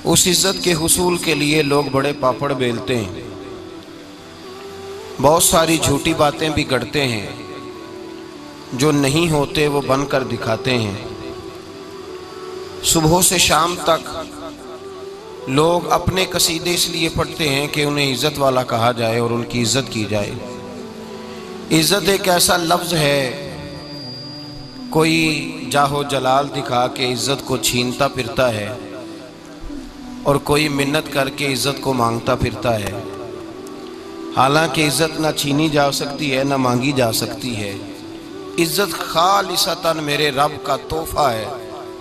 اس عزت کے حصول کے لیے لوگ بڑے پاپڑ بیلتے ہیں، بہت ساری جھوٹی باتیں بھی گڑھتے ہیں، جو نہیں ہوتے وہ بن کر دکھاتے ہیں۔ صبح سے شام تک لوگ اپنے قصیدے اس لیے پڑھتے ہیں کہ انہیں عزت والا کہا جائے اور ان کی عزت کی جائے۔ عزت ایک ایسا لفظ ہے، کوئی جاہو جلال دکھا کے عزت کو چھینتا پھرتا ہے اور کوئی منت کر کے عزت کو مانگتا پھرتا ہے۔ حالانکہ عزت نہ چھینی جا سکتی ہے نہ مانگی جا سکتی ہے۔ عزت خالصتاً میرے رب کا تحفہ ہے،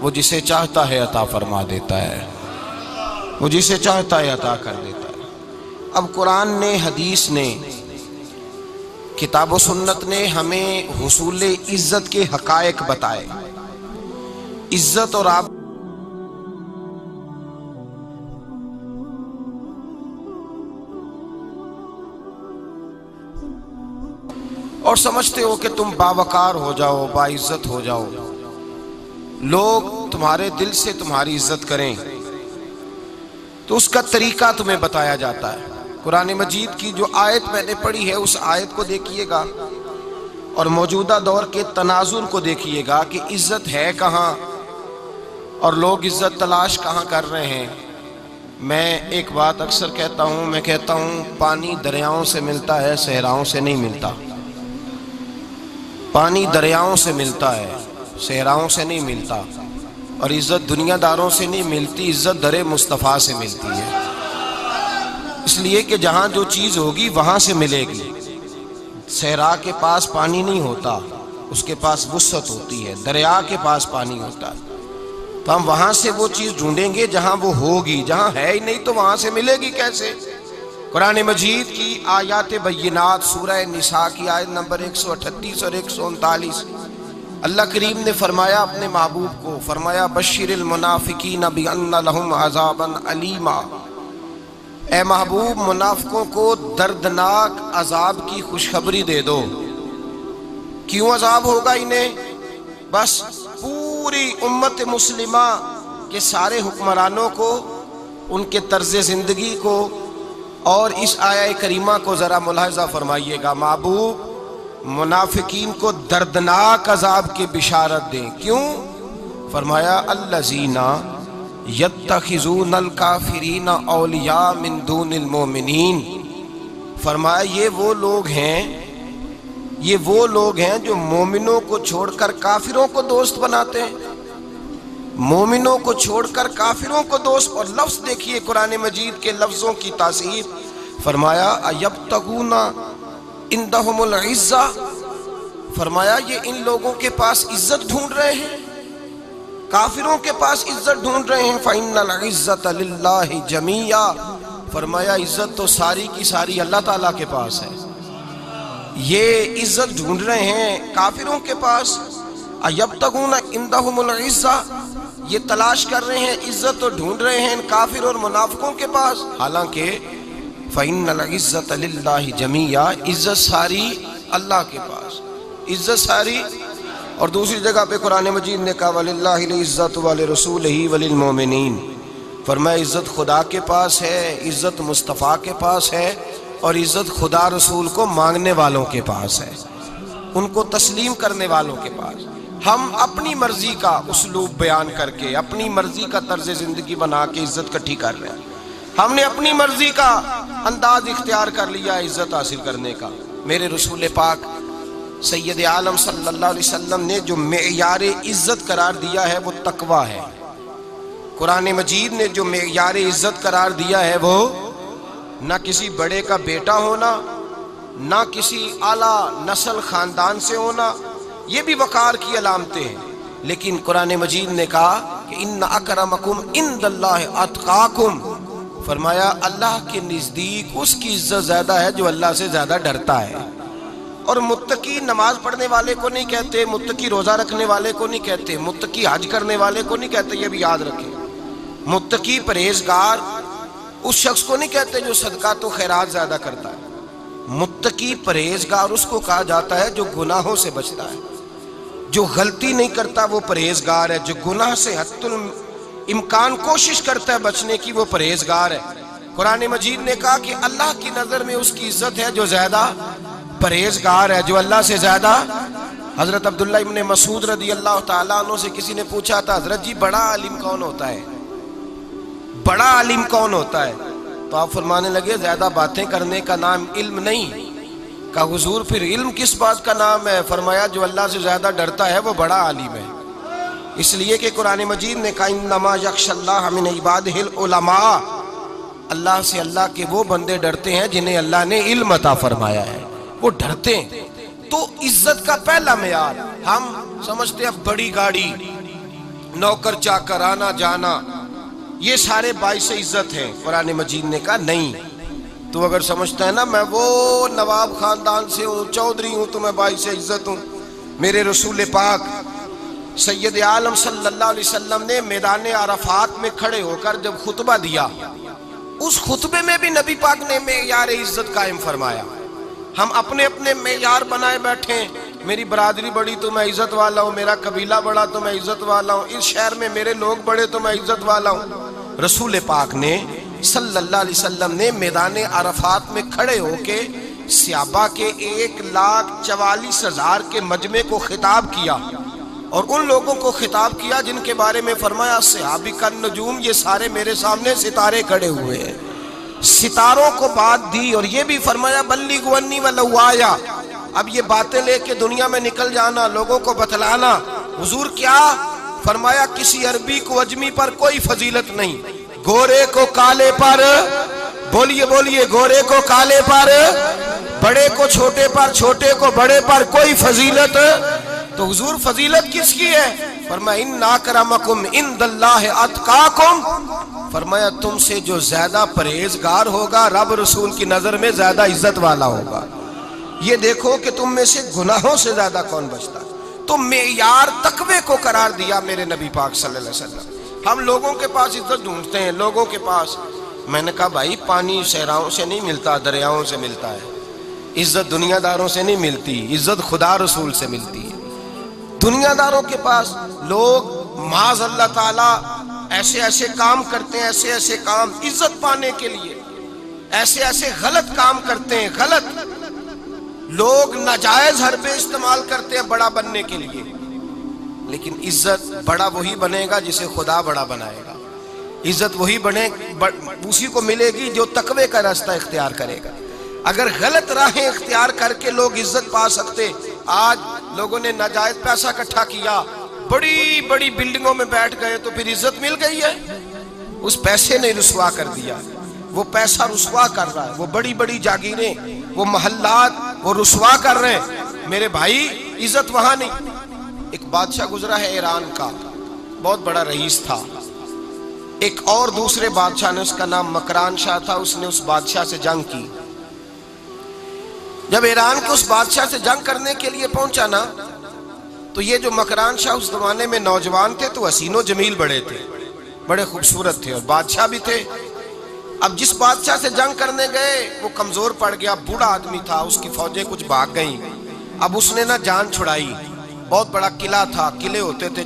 وہ جسے چاہتا ہے عطا فرما دیتا ہے، وہ جسے چاہتا ہے عطا کر دیتا ہے۔ اب قرآن نے، حدیث نے، کتاب و سنت نے ہمیں حصول عزت کے حقائق بتائے۔ عزت اور آپ اور سمجھتے ہو کہ تم باوقار ہو جاؤ، باعزت ہو جاؤ، لوگ تمہارے دل سے تمہاری عزت کریں، تو اس کا طریقہ تمہیں بتایا جاتا ہے۔ قرآن مجید کی جو آیت میں نے پڑھی ہے اس آیت کو دیکھیے گا اور موجودہ دور کے تناظر کو دیکھیے گا کہ عزت ہے کہاں اور لوگ عزت تلاش کہاں کر رہے ہیں۔ میں ایک بات اکثر کہتا ہوں، میں کہتا ہوں پانی دریاؤں سے ملتا ہے، صحراؤں سے نہیں ملتا۔ پانی دریاؤں سے ملتا ہے، صحراؤں سے نہیں ملتا، اور عزت دنیا داروں سے نہیں ملتی، عزت در مصطفیٰ سے ملتی ہے۔ اس لیے کہ جہاں جو چیز ہوگی وہاں سے ملے گی۔ صحرا کے پاس پانی نہیں ہوتا، اس کے پاس وسعت ہوتی ہے، دریا کے پاس پانی ہوتا ہے، تو ہم وہاں سے وہ چیز ڈھونڈیں گے جہاں وہ ہوگی، جہاں ہے ہی نہیں تو وہاں سے ملے گی کیسے؟ قرآن مجید کی آیات بینات، سورہ نساء کی آیت نمبر 138 اور 139، اللہ کریم نے فرمایا اپنے محبوب کو، فرمایا بشر المنافقین بان لہم عذابا علیما، اے محبوب منافقوں کو دردناک عذاب کی خوشخبری دے دو۔ کیوں عذاب ہوگا انہیں؟ بس پوری امت مسلمہ کے سارے حکمرانوں کو، ان کے طرز زندگی کو اور اس آیہ کریمہ کو ذرا ملاحظہ فرمائیے گا۔ محبوب منافقین کو دردناک عذاب کی بشارت دیں۔ کیوں؟ فرمایا الذین یتخذون الکافرین اولیاء من دون المؤمنین، فرمایا یہ وہ لوگ ہیں جو مومنوں کو چھوڑ کر کافروں کو دوست بناتے ہیں، مومنوں کو چھوڑ کر کافروں کو دوست۔ اور لفظ دیکھیے قرآن مجید کے لفظوں کی تاثیر، فرمایا ایبتغون عندہم العزہ، فرمایا یہ ان لوگوں کے پاس عزت ڈھونڈ رہے ہیں، کافروں کے پاس عزت ڈھونڈ رہے ہیں۔ فإن العزة للہ جمیعا، فرمایا عزت تو ساری کی ساری اللہ تعالیٰ کے پاس ہے۔ یہ عزت ڈھونڈ رہے ہیں کافروں کے پاس، ایبتغون عندہم العزہ، یہ تلاش کر رہے ہیں عزت تو ڈھونڈ رہے ہیں کافر اور منافقوں کے پاس، حالانکہ فإن العزة للہ جمیعا، عزت ساری اللہ کے پاس، عزت ساری۔ اور دوسری جگہ پہ قرآن مجید نے کہا وَلِلَّهِ الْعِزَّةُ وَلِرَسُولِهِ وَلِلْمُؤْمِنِينَ، فرمایا عزت خدا کے پاس ہے، عزت مصطفیٰ کے پاس ہے، اور عزت خدا رسول کو مانگنے والوں کے پاس ہے، ان کو تسلیم کرنے والوں کے پاس۔ ہم اپنی مرضی کا اسلوب بیان کر کے، اپنی مرضی کا طرز زندگی بنا کے عزت کٹھی کر رہے ہیں۔ ہم نے اپنی مرضی کا انداز اختیار کر لیا عزت حاصل کرنے کا۔ میرے رسول پاک سید عالم صلی اللہ علیہ وسلم نے جو معیار عزت قرار دیا ہے وہ تقویٰ ہے۔ قرآن مجید نے جو معیار عزت قرار دیا ہے وہ نہ کسی بڑے کا بیٹا ہونا، نہ کسی اعلیٰ نسل خاندان سے ہونا، یہ بھی وقار کی علامتیں ہیں، لیکن قرآن مجید نے کہا کہ ان اکرمکم عند اللہ اتقاکم، فرمایا اللہ کے نزدیک اس کی عزت زیادہ ہے جو اللہ سے زیادہ ڈرتا ہے۔ اور متقی نماز پڑھنے والے کو نہیں کہتے، متقی روزہ رکھنے والے کو نہیں کہتے، متقی حج کرنے والے کو نہیں کہتے، یہ بھی یاد رکھیں۔ متقی پرہیزگار اس شخص کو نہیں کہتے جو صدقات و خیرات زیادہ کرتا ہے، متقی پرہیزگار اس کو کہا جاتا ہے جو گناہوں سے بچتا ہے، جو غلطی نہیں کرتا وہ پرہیزگار ہے، جو گناہ سے امکان کوشش کرتا ہے بچنے کی، وہ پرہیزگار ہے۔ قرآن مجید نے کہا کہ اللہ کی نظر میں اس کی عزت ہے جو زیادہ پرہیزگار ہے، جو اللہ سے زیادہ۔ حضرت عبداللہ ابن مسعود رضی اللہ تعالیٰ عنہ سے کسی نے پوچھا تھا، حضرت جی بڑا عالم کون ہوتا ہے، بڑا عالم کون ہوتا ہے؟ تو آپ فرمانے لگے زیادہ باتیں کرنے کا نام علم نہیں۔ کہا حضور پھر علم کس بات کا نام ہے؟ فرمایا جو اللہ سے زیادہ ڈرتا ہے وہ بڑا عالم ہے۔ اس لیے کہ قرآن مجید نے کہا انما یخشی اللہ من عبادہ العلماء، اللہ سے اللہ کے وہ بندے ڈرتے ہیں جنہیں اللہ نے علم عطا فرمایا ہے، وہ ڈرتے ہیں۔ تو عزت کا پہلا معیار، ہم سمجھتے ہیں بڑی گاڑی، نوکر چاکر، آنا جانا، یہ سارے باعث عزت ہیں۔ قرآن مجید نے کہا نہیں، تو اگر سمجھتا ہے نا میں وہ نواب خاندان سے ہوں، چودھری ہوں، تو میں باعث عزت ہوں، میرے رسول پاک سید عالم صلی اللہ علیہ وسلم نے میدان عرفات میں کھڑے ہو کر جب خطبہ دیا، اس خطبے میں بھی نبی پاک نے معیار عزت قائم فرمایا۔ ہم اپنے اپنے معیار بنائے بیٹھے ہیں، میری برادری بڑی تو میں عزت والا ہوں، میرا قبیلہ بڑا تو میں عزت والا ہوں، اس شہر میں میرے لوگ بڑے تو میں عزت والا ہوں۔ رسول پاک نے صلی اللہ علیہ وسلم نے میدان عرفات میں کھڑے ہو کے صحابہ کے 1,44,000 کے مجمع کو خطاب کیا، اور ان لوگوں کو خطاب کیا جن کے بارے میں فرمایا صحابی کا نجوم، یہ سارے میرے سامنے ستارے کھڑے ہوئے ہیں، ستاروں کو بات دی، اور یہ بھی فرمایا بلغوا عنی ولو آیا، اب یہ باتیں لے کے دنیا میں نکل جانا، لوگوں کو بتلانا۔ حضور کیا فرمایا؟ کسی عربی کو اجمی پر کوئی فضیلت نہیں، گورے کو کالے پر، بولیے بولیے، گورے کو کالے پر، بڑے کو چھوٹے پر، چھوٹے کو بڑے پر کوئی فضیلت۔ تو حضور فضیلت کس کی ہے؟ فرمایا ان اکرمکم عند اللہ اتقاکم، فرمایا تم سے جو زیادہ پرہیزگار ہوگا رب رسول کی نظر میں زیادہ عزت والا ہوگا۔ یہ دیکھو کہ تم میں سے گناہوں سے زیادہ کون بچتا۔ تو معیار تقوی کو قرار دیا میرے نبی پاک صلی اللہ علیہ وسلم۔ ہم لوگوں کے پاس عزت ڈھونڈتے ہیں، لوگوں کے پاس، میں نے کہا بھائی پانی صحراؤں سے نہیں ملتا، دریاؤں سے ملتا ہے، عزت دنیا داروں سے نہیں ملتی، عزت خدا رسول سے ملتی ہے۔ دنیا داروں کے پاس لوگ معاذ اللہ تعالیٰ ایسے ایسے کام کرتے ہیں، ایسے ایسے کام عزت پانے کے لیے، ایسے ایسے غلط کام کرتے ہیں، غلط لوگ ناجائز حربے استعمال کرتے ہیں بڑا بننے کے لیے، لیکن عزت بڑا وہی بنے گا جسے خدا بڑا بنائے گا، عزت وہی بنے اسی کو ملے گی جو تقوی کا راستہ اختیار کرے گا۔ اگر غلط راہیں اختیار کر کے لوگ عزت پا سکتے، آج لوگوں نے ناجائز پیسہ اکٹھا کیا، بڑی بڑی بلڈنگوں میں بیٹھ گئے، تو پھر عزت مل گئی ہے؟ اس پیسے نے رسوا کر دیا، وہ پیسہ رسوا کر رہا ہے، وہ بڑی بڑی جاگیریں، وہ محلات وہ رسوا کر رہے ہیں۔ میرے بھائی عزت وہاں نہیں۔ ایک بادشاہ گزرا ہے ایران کا، بہت بڑا رئیس تھا، ایک اور دوسرے بادشاہ نے، اس کا نام مکران شاہ تھا، اس نے اس بادشاہ سے جنگ کی۔ جب ایران کے اس بادشاہ سے جنگ کرنے کے لیے پہنچا نا، تو یہ جو مکران شاہ اس زمانے میں نوجوان تھے تو حسین و جمیل بڑے تھے، بڑے خوبصورت تھے، اور بادشاہ بھی تھے۔ اب جس بادشاہ سے جنگ کرنے گئے وہ کمزور پڑ گیا، بوڑھا آدمی تھا، اس کی فوجیں کچھ بھاگ گئیں۔ اب اس نے نا جان چھڑائی، بہت بڑا قلعہ تھا، قلعے ہوتے تھے،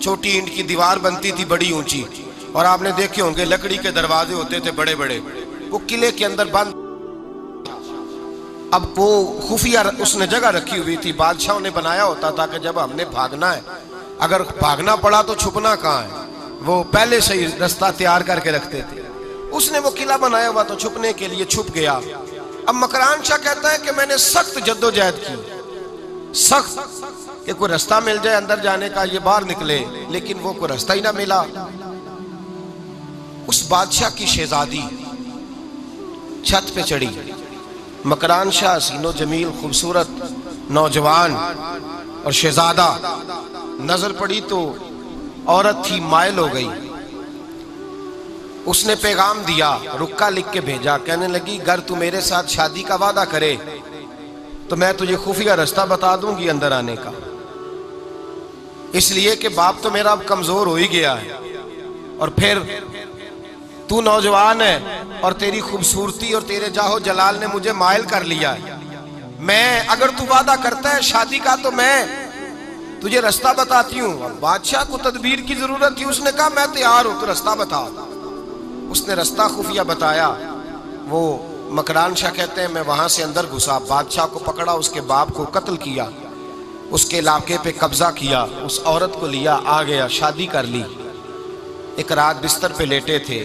چھوٹی اینٹ کی دیوار بنتی تھی بڑی اونچی، اور آپ نے دیکھے ہوں گے لکڑی کے دروازے ہوتے تھے بڑے بڑے، وہ قلعے کے اندر بند۔ اب وہ خفیہ اس نے جگہ رکھی ہوئی تھی، بادشاہوں نے بنایا ہوتا تھا کہ جب ہم نے بھاگنا ہے، اگر بھاگنا پڑا تو چھپنا کہاں ہے، وہ پہلے سے ہی رستہ تیار کر کے رکھتے تھے۔ اس نے وہ قلعہ بنایا ہوا تو چھپنے کے لیے چھپ گیا۔ اب مکران شاہ کہتا ہے کہ میں نے سخت جدوجہد کی، سخت، کہ کوئی رستہ مل جائے اندر جانے کا، یہ باہر نکلے، لیکن وہ کوئی رستہ ہی نہ ملا۔ اس بادشاہ کی شہزادی چھت پہ چڑھی، مکران شاہ حسین و جمیل خوبصورت نوجوان اور شہزادہ، نظر پڑی تو عورت تھی، مائل ہو گئی۔ اس نے پیغام دیا، رکا لکھ کے بھیجا، کہنے لگی اگر تو میرے ساتھ شادی کا وعدہ کرے تو میں تجھے خفیہ رستہ بتا دوں گی اندر آنے کا، اس لیے کہ باپ تو میرا اب کمزور ہو ہی گیا ہے، اور پھر تو نوجوان ہے اور تیری خوبصورتی اور تیرے جاہو جلال نے مجھے مائل کر لیا ہے، میں اگر تو وعدہ کرتا ہے شادی کا تو میں تجھے رستہ بتاتی ہوں۔ اب بادشاہ کو تدبیر کی ضرورت تھی، اس نے کہا میں تیار ہوں، تو رستہ بتا۔ اس نے رستہ خفیہ بتایا۔ وہ مکران شاہ کہتے ہیں میں وہاں سے اندر گھسا، بادشاہ کو پکڑا، اس کے باپ کو قتل کیا، اس کے علاقے پہ قبضہ کیا، اس عورت کو لیا، آ گیا، شادی کر لی۔ ایک رات بستر پہ لیٹے تھے،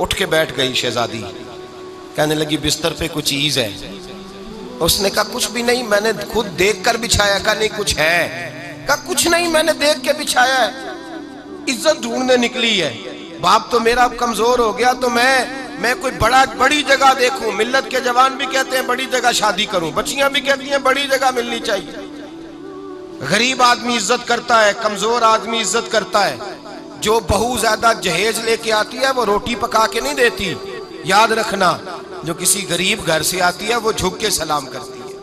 اٹھ کے بیٹھ گئی شہزادی، کہنے لگی بستر پہ کچھ چیز ہے۔ اس نے کہا کچھ بھی نہیں، میں نے خود دیکھ کر بچھایا۔ کہا نہیں کچھ ہے۔ کہا کچھ نہیں، میں نے دیکھ کے بچھایا ہے، عزت ڈھونڈنے نکلی ہے۔ باپ تو میرا کمزور ہو گیا، تو میں کوئی بڑی جگہ دیکھوں۔ ملت کے جوان بھی کہتے ہیں بڑی جگہ شادی کروں، بچیاں بھی کہتی ہیں بڑی جگہ ملنی چاہیے۔ غریب آدمی عزت کرتا ہے، کمزور آدمی عزت کرتا ہے۔ جو بہو زیادہ جہیز لے کے آتی ہے وہ روٹی پکا کے نہیں دیتی، یاد رکھنا۔ جو کسی غریب گھر سے آتی ہے وہ جھک کے سلام کرتی ہے،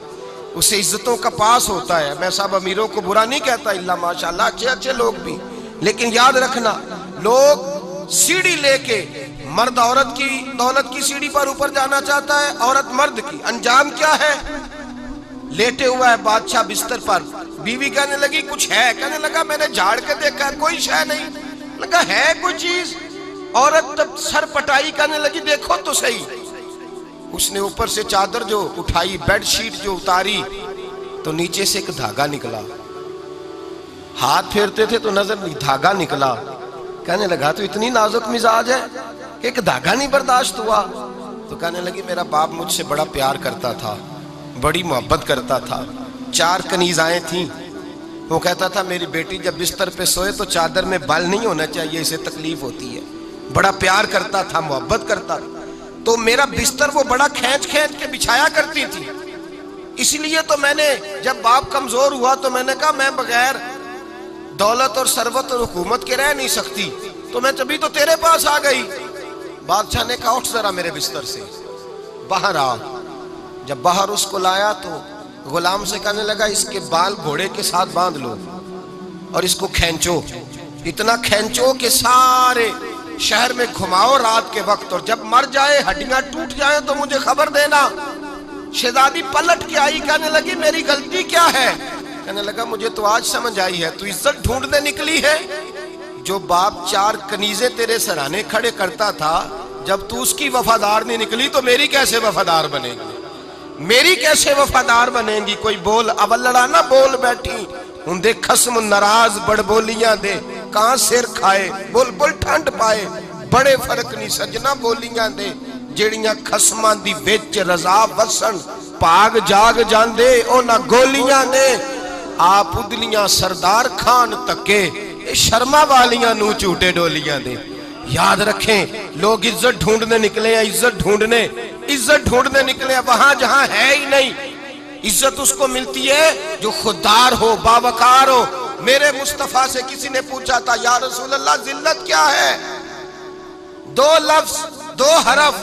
اسے عزتوں کا پاس ہوتا ہے۔ میں سب امیروں کو برا نہیں کہتا، اللہ ماشاءاللہ اچھے لوگ بھی، لیکن یاد رکھنا لوگ سیڑھی لے کے، مرد عورت کی دولت کی سیڑھی پر اوپر جانا چاہتا ہے، عورت مرد کی، انجام کیا ہے؟ لیٹے ہوا ہے بادشاہ بستر پر، بیوی کہنے لگی کچھ ہے، کہنے لگا میں نے جھاڑ کے دیکھا ہے کوئی شے نہیں، لگا ہے کوئی چیز؟ عورت تب سر پٹائی، کہنے لگی دیکھو تو صحیح۔ اس نے اوپر سے چادر جو اٹھائی، بیڈ شیٹ جو اتاری، تو نیچے سے ایک دھاگا نکلا۔ ہاتھ پھیرتے تھے تو نظر نہیں، دھاگا نکلا۔ کہنے لگا تو اتنی نازک مزاج ہے کہ ایک دھاگا نہیں برداشت ہوا؟ تو کہنے لگی میرا باپ مجھ سے بڑا پیار کرتا تھا، بڑی محبت کرتا تھا، 4 کنیزائیں تھیں۔ وہ کہتا تھا میری بیٹی جب بستر پہ سوئے تو چادر میں بال نہیں ہونا چاہیے، اسے تکلیف ہوتی ہے۔ بڑا پیار کرتا تھا، محبت کرتا تھا، تو میرا بستر وہ بڑا کھینچ کے بچھایا کرتی تھی۔ اس لیے تو میں نے جب باپ کمزور ہوا تو میں نے کہا میں بغیر دولت اور ثروت اور حکومت کے رہ نہیں سکتی، تو میں تبھی تو تیرے پاس آ گئی۔ بادشاہ نے کہا اٹھ ذرا میرے بستر سے، باہر آ۔ جب باہر اس کو لایا تو غلام سے کہنے لگا اس کے بال گھوڑے کے ساتھ باندھ لو اور اس کو کھینچو، اتنا کھینچو کہ سارے شہر میں گھماؤ رات کے وقت، اور جب مر جائے ہڈیاں ٹوٹ جائیں تو مجھے خبر دینا۔ شہزادی پلٹ کے آئی، کہنے لگی میری غلطی کیا ہے؟ کہنے لگا مجھے تو آج سمجھ آئی ہے، تو عزت ڈھونڈنے نکلی ہے۔ جو باپ 4 کنیزیں تیرے سرانے کھڑے کرتا تھا، جب تو اس کی وفادار نہیں نکلی تو میری کیسے وفادار بنے گی؟ میری کیسے وفادار بنے گی؟ کوئی بول اول لڑانا بول بیٹھی ہوں دے خسم ناراض بڑ بولیاں دے، کہاں سر کھائے بول بول ٹھنڈ پائے، بڑے فرق نہیں سجنا بولیاں دے، جیڑیاں خسماں دی وچ رضا وسن پاگ جاگ جاندے او نہ گولیاں نے۔ آپ ادلیاں سردار خان تکے شرما والیاں نو چوٹے ڈولیاں دے۔ یاد رکھیں لوگ عزت ڈھونڈنے نکلے ہیں، عزت ڈھونڈنے نکلے ہیں وہاں جہاں ہے ہی نہیں۔ عزت اس کو ملتی ہے جو خوددار ہو، باوقار ہو۔ میرے مصطفیٰ سے کسی نے پوچھا تھا یا رسول اللہ ذلت کیا ہے؟ 2 لفظ 2 حرف،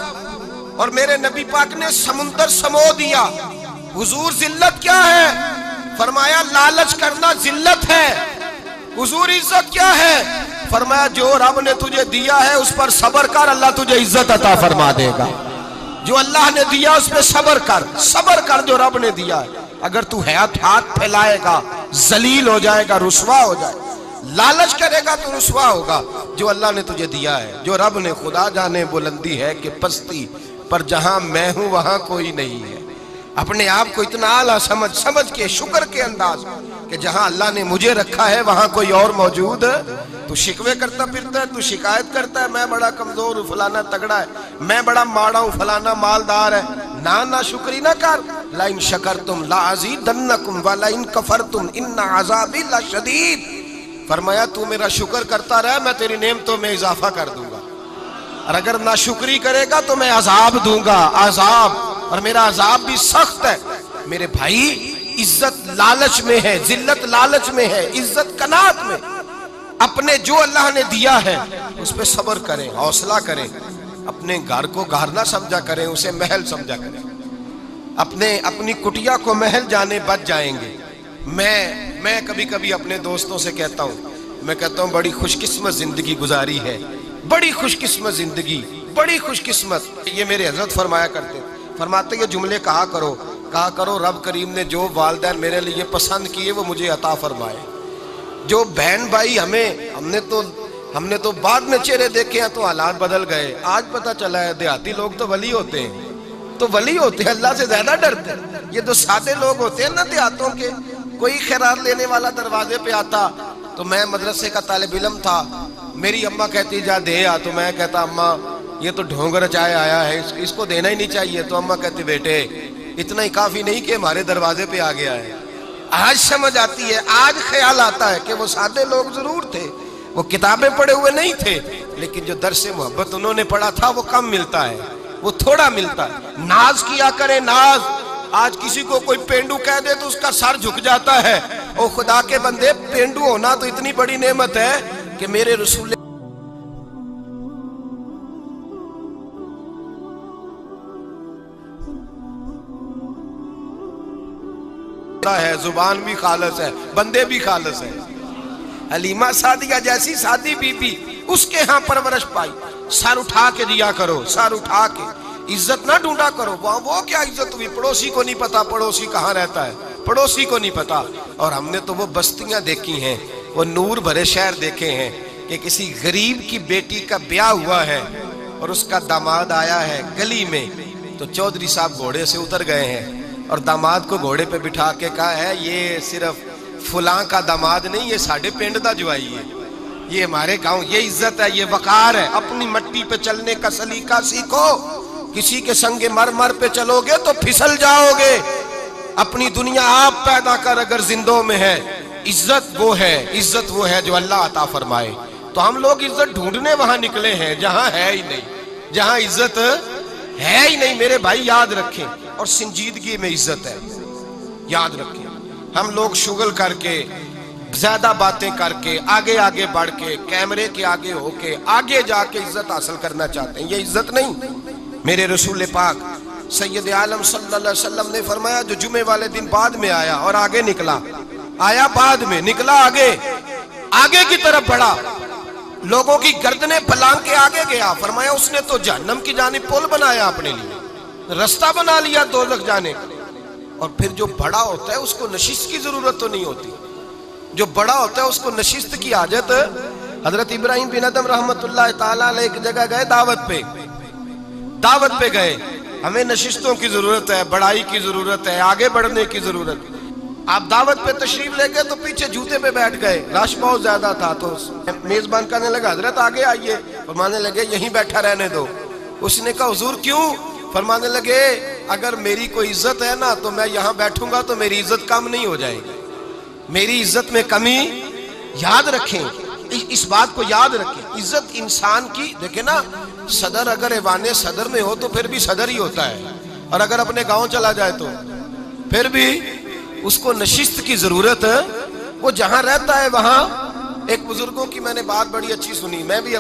اور میرے نبی پاک نے سمندر سمو دیا۔ حضور ذلت کیا ہے؟ فرمایا لالچ کرنا ذلت ہے۔ حضور عزت کیا ہے؟ فرمایا جو رب نے تجھے دیا ہے اس پر صبر کر، اللہ تجھے عزت عطا فرما دے گا۔ جو اللہ نے دیا اس پہ صبر کر جو رب نے دیا ہے۔ اگر تو ہاتھ پھیلائے گا ذلیل ہو جائے گا، رسوا ہو جائے گا، لالچ کرے گا تو رسوا ہوگا۔ جو اللہ نے تجھے دیا ہے، جو رب نے، خدا جانے بلندی ہے کہ پستی، پر جہاں میں ہوں وہاں کوئی نہیں ہے۔ اپنے آپ کو اتنا اعلیٰ سمجھ کے شکر کے انداز کہ جہاں اللہ نے مجھے رکھا ہے وہاں کوئی اور موجود ہے۔ تو شکوے کرتا پھرتا ہے، تو شکایت کرتا ہے میں بڑا کمزور ہوں، فلانا تگڑا ہے، میں بڑا ماڑا ہوں، فلانا مالدار ہے۔ نا شکری نہ کر۔ لَإِن شَكَرْتُمْ لَأَزِيدَنَّكُمْ وَلَئِن كَفَرْتُمْ إِنَّ عَذَابِي لَشَدِيدٌ۔ فرمایا تو میرا شکر کرتا رہے، میں تیری نعمتوں میں اضافہ کر دوں گا، اور اگر ناشکری کرے گا تو میں عذاب دوں گا، عذاب، اور میرا عذاب بھی سخت ہے۔ میرے بھائی عزت لالچ میں ہے، ذلت لالچ میں ہے، عزت قناعت میں۔ اپنے جو اللہ نے دیا ہے اس پہ صبر کریں، حوصلہ کریں، اپنے گھر کو گھر نہ سمجھا کریں، اسے محل سمجھا کریں۔ اپنی کٹیا کو محل جانے بچ جائیں گے۔ میں کبھی کبھی اپنے دوستوں سے کہتا ہوں بڑی خوش قسمت زندگی گزاری ہے، بڑی خوش قسمت زندگی، بڑی خوش قسمت۔ یہ میرے حضرت فرمایا کرتے، فرماتے یہ جملے کہا کرو کہا کرو رب کریم نے جو والدین میرے لیے پسند کیے وہ مجھے عطا فرمائے. جو بہن بھائی ہم نے تو بعد میں چہرے دیکھے ہیں تو حالات بدل گئے. آج پتہ چلا ہے دیہاتی لوگ تو ولی ہوتے ہیں, تو ولی ہوتے ہیں, اللہ سے زیادہ ڈرتے ہیں. یہ تو سادے لوگ ہوتے ہیں نا دیہاتوں کے. کوئی خیرات لینے والا دروازے پہ آتا تو میں مدرسے کا طالب علم تھا, میری اماں کہتی جا دے آ, تو میں کہتا اماں یہ تو ڈھونگ رچائے آیا ہے, اس کو دینا ہی نہیں چاہیے. تو اماں کہتی بیٹے اتنا ہی کافی نہیں کہ ہمارے دروازے پہ آ گیا ہے. آج سمجھ آتی ہے, آج خیال آتا ہے کہ وہ سادے لوگ ضرور تھے, وہ کتابیں پڑھے ہوئے نہیں تھے, لیکن جو درس محبت انہوں نے پڑھا تھا وہ کم ملتا ہے, وہ تھوڑا ملتا ہے. ناز کیا کرے ناز. آج کسی کو کوئی پینڈو کہہ دے تو اس کا سر جھک جاتا ہے. او خدا کے بندے, پینڈو ہونا تو اتنی بڑی نعمت ہے کہ میرے رسول ہے, زبان بھی خالص ہے, بندے بھی خالص ہے. حلیمہ سعدیہ جیسی سادی بی بی, اس کے ہاں پرورش پائی. سر اٹھا کے دیا کرو, سر اٹھا کے, عزت نہ ڈھونڈا کرو. وہ کیا عزت ہوئی, پڑوسی کو نہیں پتا پڑوسی کہاں رہتا ہے, پڑوسی کو نہیں پتا. اور ہم نے تو وہ بستیاں دیکھی ہیں, وہ نور بھرے شہر دیکھے ہیں کہ کسی غریب کی بیٹی کا بیاہ ہوا ہے اور اس کا داماد آیا ہے گلی میں, تو چودھری صاحب گھوڑے سے اتر گئے ہیں اور داماد کو گھوڑے پہ بٹھا کے کہا ہے یہ صرف فلاں کا داماد نہیں, یہ ساڑھے پنڈ دا جوائی ہے, یہ ہمارے گاؤں, یہ عزت ہے, یہ وقار ہے. اپنی مٹی پہ چلنے کا سلیقہ سیکھو, کسی کے سنگ مرمر پہ چلو گے تو پھسل جاؤ گے. اپنی دنیا آپ پیدا کر اگر زندوں میں ہے. عزت وہ ہے جو اللہ عطا فرمائے. تو ہم لوگ عزت ڈھونڈنے وہاں نکلے ہیں جہاں ہے ہی نہیں, جہاں عزت ہے ہی نہیں. میرے بھائی یاد رکھیں, اور سنجیدگی میں عزت ہے, یاد رکھیں. ہم لوگ شغل کر کے, زیادہ باتیں کر کے, آگے آگے بڑھ کے, کیمرے کے آگے ہو کے, آگے جا کے عزت حاصل کرنا چاہتے ہیں. یہ عزت نہیں. میرے رسول پاک سید عالم صلی اللہ علیہ وسلم نے فرمایا جو جمعے والے دن بعد میں آیا اور آگے نکلا, آیا بعد میں, نکلا آگے کی طرف بڑھا, لوگوں کی گردنیں پھلانگ کے آگے گیا. فرمایا اس نے تو جہنم کی جانب پل بنایا, اپنے لیے رستہ بنا لیا دوزخ جانے کا. اور پھر جو بڑا ہوتا ہے اس کو نشست کی ضرورت تو نہیں ہوتی. جو بڑا ہوتا ہے اس کو نشست کی حاجت. حضرت ابراہیم بن ادم رحمت اللہ تعالیٰ علیہ ایک جگہ گئے, دعوت پہ گئے. ہمیں نشستوں کی ضرورت ہے, بڑائی کی ضرورت ہے, آگے بڑھنے کی ضرورت. آپ دعوت پہ تشریف لے گئے تو پیچھے جوتے پہ بیٹھ گئے, رش بہت زیادہ تھا. تو میزبان کہنے لگا حضرت آگے آئیے. فرمانے لگے یہیں بیٹھا رہنے دو. اس نے کہا حضور کیوں؟ فرمانے لگے اگر میری کوئی عزت ہے نا تو میں یہاں بیٹھوں گا تو میری عزت کم نہیں ہو جائے گی, میری عزت میں کمی. یاد رکھیں, اس بات کو یاد رکھیں. عزت انسان کی, دیکھیں نا, صدر اگر ایوان صدر میں ہو تو پھر بھی صدر ہی ہوتا ہے, اور اگر اپنے گاؤں چلا جائے تو پھر بھی اس کو نشست کی ضرورت ہے. وہ جہاں رہتا ہے وہاں. ایک بزرگوں کی میں نے بات بڑی اچھی سنی. میں بھی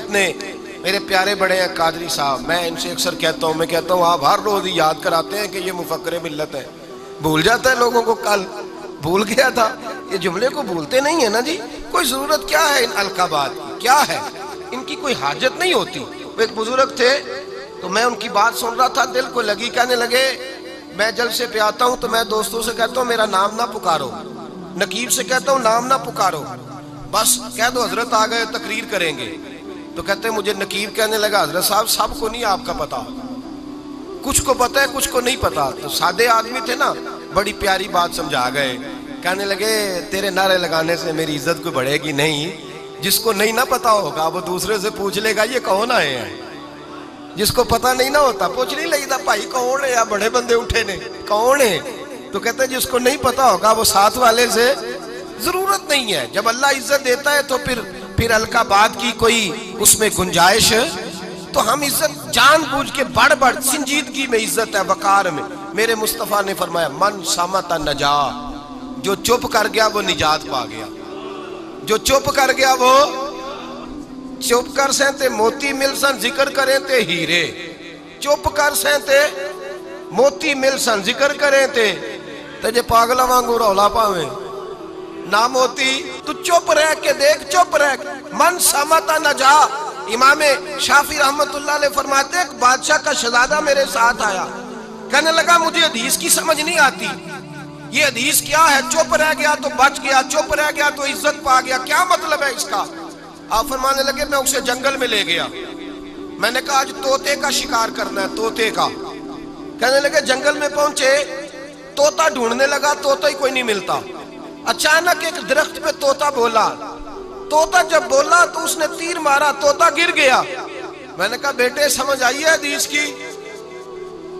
میرے پیارے بڑے ہیں قادری صاحب, میں ان سے اکثر کہتا ہوں آپ ہر روز ہی یاد کراتے ہیں کہ یہ مفکر ملت ہے. بھول جاتا ہے لوگوں کو, کل بھول گیا تھا. یہ جملے کو بھولتے نہیں ہیں نا جی. کوئی ضرورت کیا ہے ان القابات کی, کیا ہے ان کی, کوئی حاجت نہیں ہوتی. وہ ایک بزرگ تھے تو میں ان کی بات سن رہا تھا, دل کو لگی. کہنے لگے میں جلسے پہ آتا ہوں تو میں دوستوں سے کہتا ہوں میرا نام نہ پکارو, نقیب سے کہتا ہوں نام نہ پکارو, بس کہہ دو حضرت آ گئے تقریر کریں گے. تو کہتے ہیں مجھے نقیب کہنے لگا حضرت صاحب سب کو نہیں آپ کا پتا, کچھ کو پتا ہے کچھ کو نہیں پتا. تو سادے آدمی تھے نا, بڑی پیاری بات سمجھا گئے. کہنے لگے تیرے نعرے لگانے سے میری عزت کو بڑھے گی نہیں. جس کو نہیں نہ پتا ہوگا وہ دوسرے سے پوچھ لے گا یہ کون آئے ہیں. جس کو پتا نہیں نہ ہوتا پوچھ نہیں لگتا بھائی کون ہے, یا بڑے بندے اٹھے نے کون ہے. تو کہتے ہیں جس کو نہیں پتا ہوگا وہ ساتھ والے سے ضرورت نہیں ہے. جب اللہ عزت دیتا ہے تو پھر القابات کی کوئی اس میں گنجائش. تو ہم عزت جان بوجھ کے بڑھ سنجیدگی میں عزت ہے, وقار میں. میرے مصطفیٰ نے فرمایا من صامت نجا, جو چپ کر گیا وہ نجات پا گیا. جو چپ کر گیا وہ چپ کر سینتے موتی مل سن ذکر کریں تے ہیرے. چپ کر سینتے موتی مل سن ذکر کریں تے جے پاگلا وانگو رولا پاویں نہ موتی. تو چپ رہ کے دیکھ, چپ رہ کے. من صامت نجا. امام شافعی رحمت اللہ علیہ فرماتے ایک بادشاہ کا شہزادہ میرے ساتھ آیا, کہنے لگا مجھے حدیث کی سمجھ نہیں آتی، یہ حدیث کیا ہے؟ چپ رہ گیا تو بچ گیا، چپ رہ گیا تو عزت پا گیا، کیا مطلب ہے اس کا؟ آپ فرمانے لگے میں اسے جنگل میں لے گیا، میں نے کہا آج طوطے کا شکار کرنا ہے، طوطے کا۔ کہنے لگے جنگل میں پہنچے، طوطا ڈھونڈنے لگا، طوطا ہی کوئی نہیں ملتا۔ اچانک ایک درخت پہ طوطا بولا، طوطا جب بولا تو اس نے تیر مارا، طوطا گر گیا۔ میں نے کہا بیٹے سمجھ آئی ہے حدیث کی؟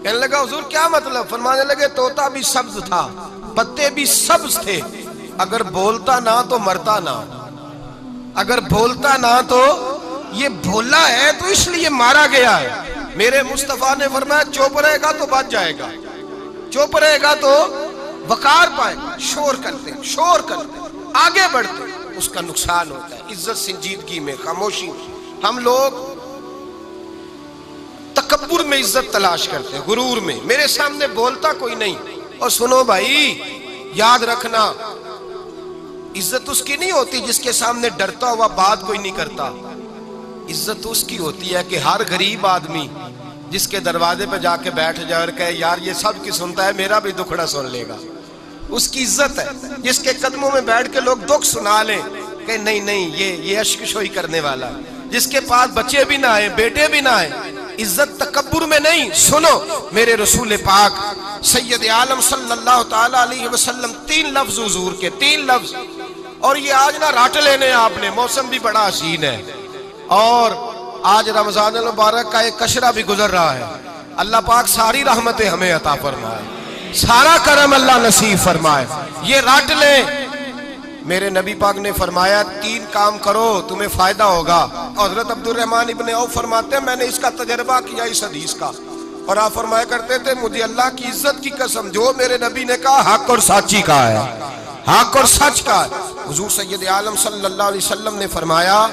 کہنے لگا حضور کیا مطلب؟ فرمانے لگے طوطا بھی سبز تھا، پتے بھی سبز تھے، اگر بولتا نہ تو مرتا نہ، اگر بولتا نہ تو یہ بولا ہے تو اس لیے مارا گیا ہے۔ میرے مصطفیٰ نے فرمایا چوپ رہے گا تو بچ جائے گا، چوپ رہے گا تو وقار پائے گا۔ شور کرتے آگے بڑھتے اس کا نقصان ہوتا ہے۔ عزت سنجیدگی میں، خاموشی میں۔ ہم لوگ تکبر میں عزت تلاش کرتے ہیں، غرور میں، میرے سامنے بولتا کوئی نہیں۔ اور سنو بھائی یاد رکھنا، عزت اس کی نہیں ہوتی جس کے سامنے ڈرتا ہوا بات کوئی نہیں کرتا، عزت اس کی ہوتی ہے کہ ہر غریب آدمی جس کے دروازے پہ جا کے بیٹھ جائے اور کہے یار یہ سب کی سنتا ہے، میرا بھی دکھڑا سن لے گا، اس کی عزت ہے۔ جس کے قدموں میں بیٹھ کے لوگ دکھ سنا لیں کہ نہیں نہیں یہ اشک شوئی کرنے والا ہے، جس کے پاس بچے بھی نہ آئے، بیٹے بھی نہ آئے۔ عزت تکبر میں نہیں۔ سنو میرے رسول پاک سید عالم صلی اللہ تعالی علیہ وسلم 3 لفظ حضور کے، 3 لفظ، اور یہ آج نہ راٹ لینے آپ نے، موسم بھی بڑا حسین ہے اور آج رمضان المبارک کا ایک کشرہ بھی گزر رہا ہے۔ اللہ پاک ساری رحمتیں ہمیں عطا فرمائے، سارا کرم اللہ نصیب فرمائے۔ یہ راٹ لیں، میرے نبی پاک نے فرمایا 3 کام کرو تمہیں فائدہ ہوگا۔ حضرت عبد الرحمن ابن عوف فرماتے ہیں میں نے اس کا تجربہ کیا اس حدیث کا، اور آپ فرمایا کرتے تھے مجھے اللہ کی عزت کی قسم جو میرے نبی نے کہا حق اور سچی کا ہے، حق اور سچ کا ہے۔ حضور سید عالم صلی اللہ علیہ وسلم نے فرمایا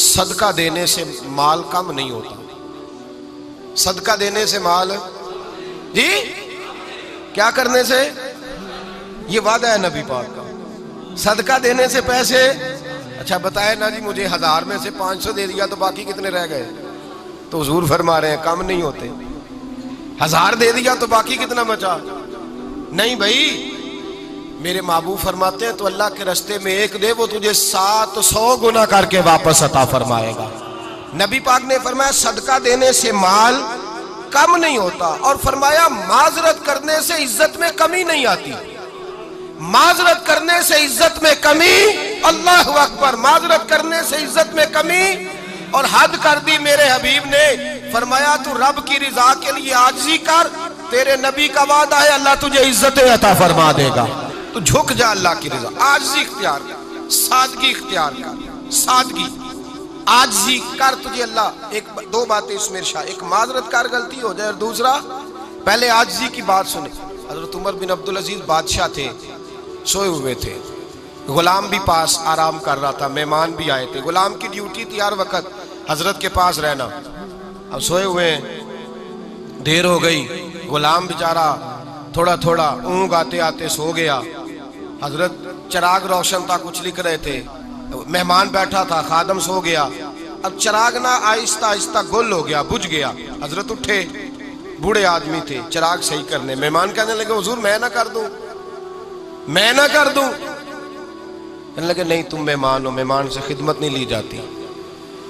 صدقہ دینے سے مال کم نہیں ہوتا، صدقہ دینے سے مال، جی کیا کرنے سے؟ یہ وعدہ ہے نبی پاک کا، صدقہ دینے سے پیسے۔ اچھا بتائے نا جی مجھے 1000 میں سے 500 دے دیا تو باقی کتنے رہ گئے؟ تو حضور فرما رہے ہیں کم نہیں ہوتے۔ 1000 دے دیا تو باقی کتنا بچا؟ نہیں بھائی، میرے محبوب فرماتے ہیں تو اللہ کے رستے میں 1 دے وہ تجھے 700 گنا کر کے واپس عطا فرمائے گا۔ نبی پاک نے فرمایا صدقہ دینے سے مال کم نہیں ہوتا، اور فرمایا معذرت کرنے سے عزت میں کمی نہیں آتی، معذرت کرنے سے عزت میں کمی، اللہ اکبر، معذرت کرنے سے عزت میں کمی۔ اور حد کر دی میرے حبیب نے، فرمایا تو رب کی رضا کے لیے عاجزی کر، تیرے نبی کا وعدہ ہے اللہ تجھے عزت عطا فرما دے گا۔ تو جھک جا اللہ کی رضا، عاجزی اختیار کر، سادگی اختیار کر، سادگی عاجزی کر، تجھے اللہ۔ 2 باتیں اس میں ارشاد، ایک معذرت کر غلطی ہو جائے، اور دوسرا پہلے عاجزی کی بات سنیں۔ حضرت عمر بن عبدالعزیز بادشاہ تھے، سوئے ہوئے تھے، غلام بھی پاس آرام کر رہا تھا، مہمان بھی آئے تھے، غلام کی ڈیوٹی تھی ہر وقت حضرت کے پاس رہنا۔ اب سوئے ہوئے دیر ہو گئی، غلام بیچارہ تھوڑا تھوڑا اونگ آتے آتے سو گیا۔ حضرت چراغ روشن تھا، کچھ لکھ رہے تھے، مہمان بیٹھا تھا، خادم سو گیا۔ اب چراغ نہ آہستہ آہستہ گل ہو گیا، بجھ گیا۔ حضرت اٹھے، بوڑھے آدمی تھے، چراغ صحیح کرنے۔ مہمان کہنے لگے حضور میں نہ کر دوں، میں نہ کر دوں؟ کہنے لگے نہیں تم مہمان ہو، مہمان سے خدمت نہیں لی جاتی۔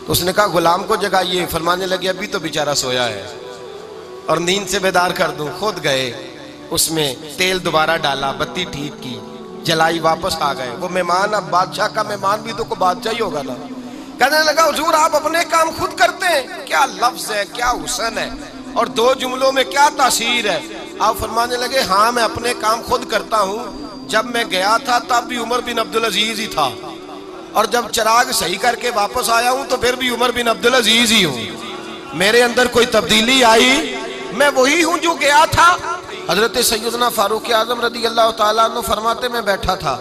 تو اس نے کہا غلام کو جگائیے۔ فرمانے لگے ابھی تو بیچارہ سویا ہے اور نیند سے بیدار کر دوں۔ خود گئے، اس میں تیل دوبارہ ڈالا، بتی ٹھیک کی، جلائی، واپس آ گئے۔ وہ مہمان اب بادشاہ کا مہمان بھی تو کوئی بادشاہ ہی ہوگا نا۔ کہنے لگا حضور آپ اپنے کام خود کرتے ہیں، کیا لفظ ہے، کیا حسن ہے، اور 2 جملوں میں کیا تاثیر ہے۔ آپ فرمانے لگے ہاں میں اپنے کام خود کرتا ہوں، جب میں گیا تھا تب بھی عمر بن عبدالعزیز ہی تھا، اور جب چراغ صحیح کر کے واپس آیا ہوں تو پھر بھی عمر بن عبدالعزیز ہی ہوں، میرے اندر کوئی تبدیلی آئی؟ میں وہی ہوں جو گیا تھا۔ حضرت سیدنا فاروق اعظم رضی اللہ تعالیٰ عنہ فرماتے میں بیٹھا تھا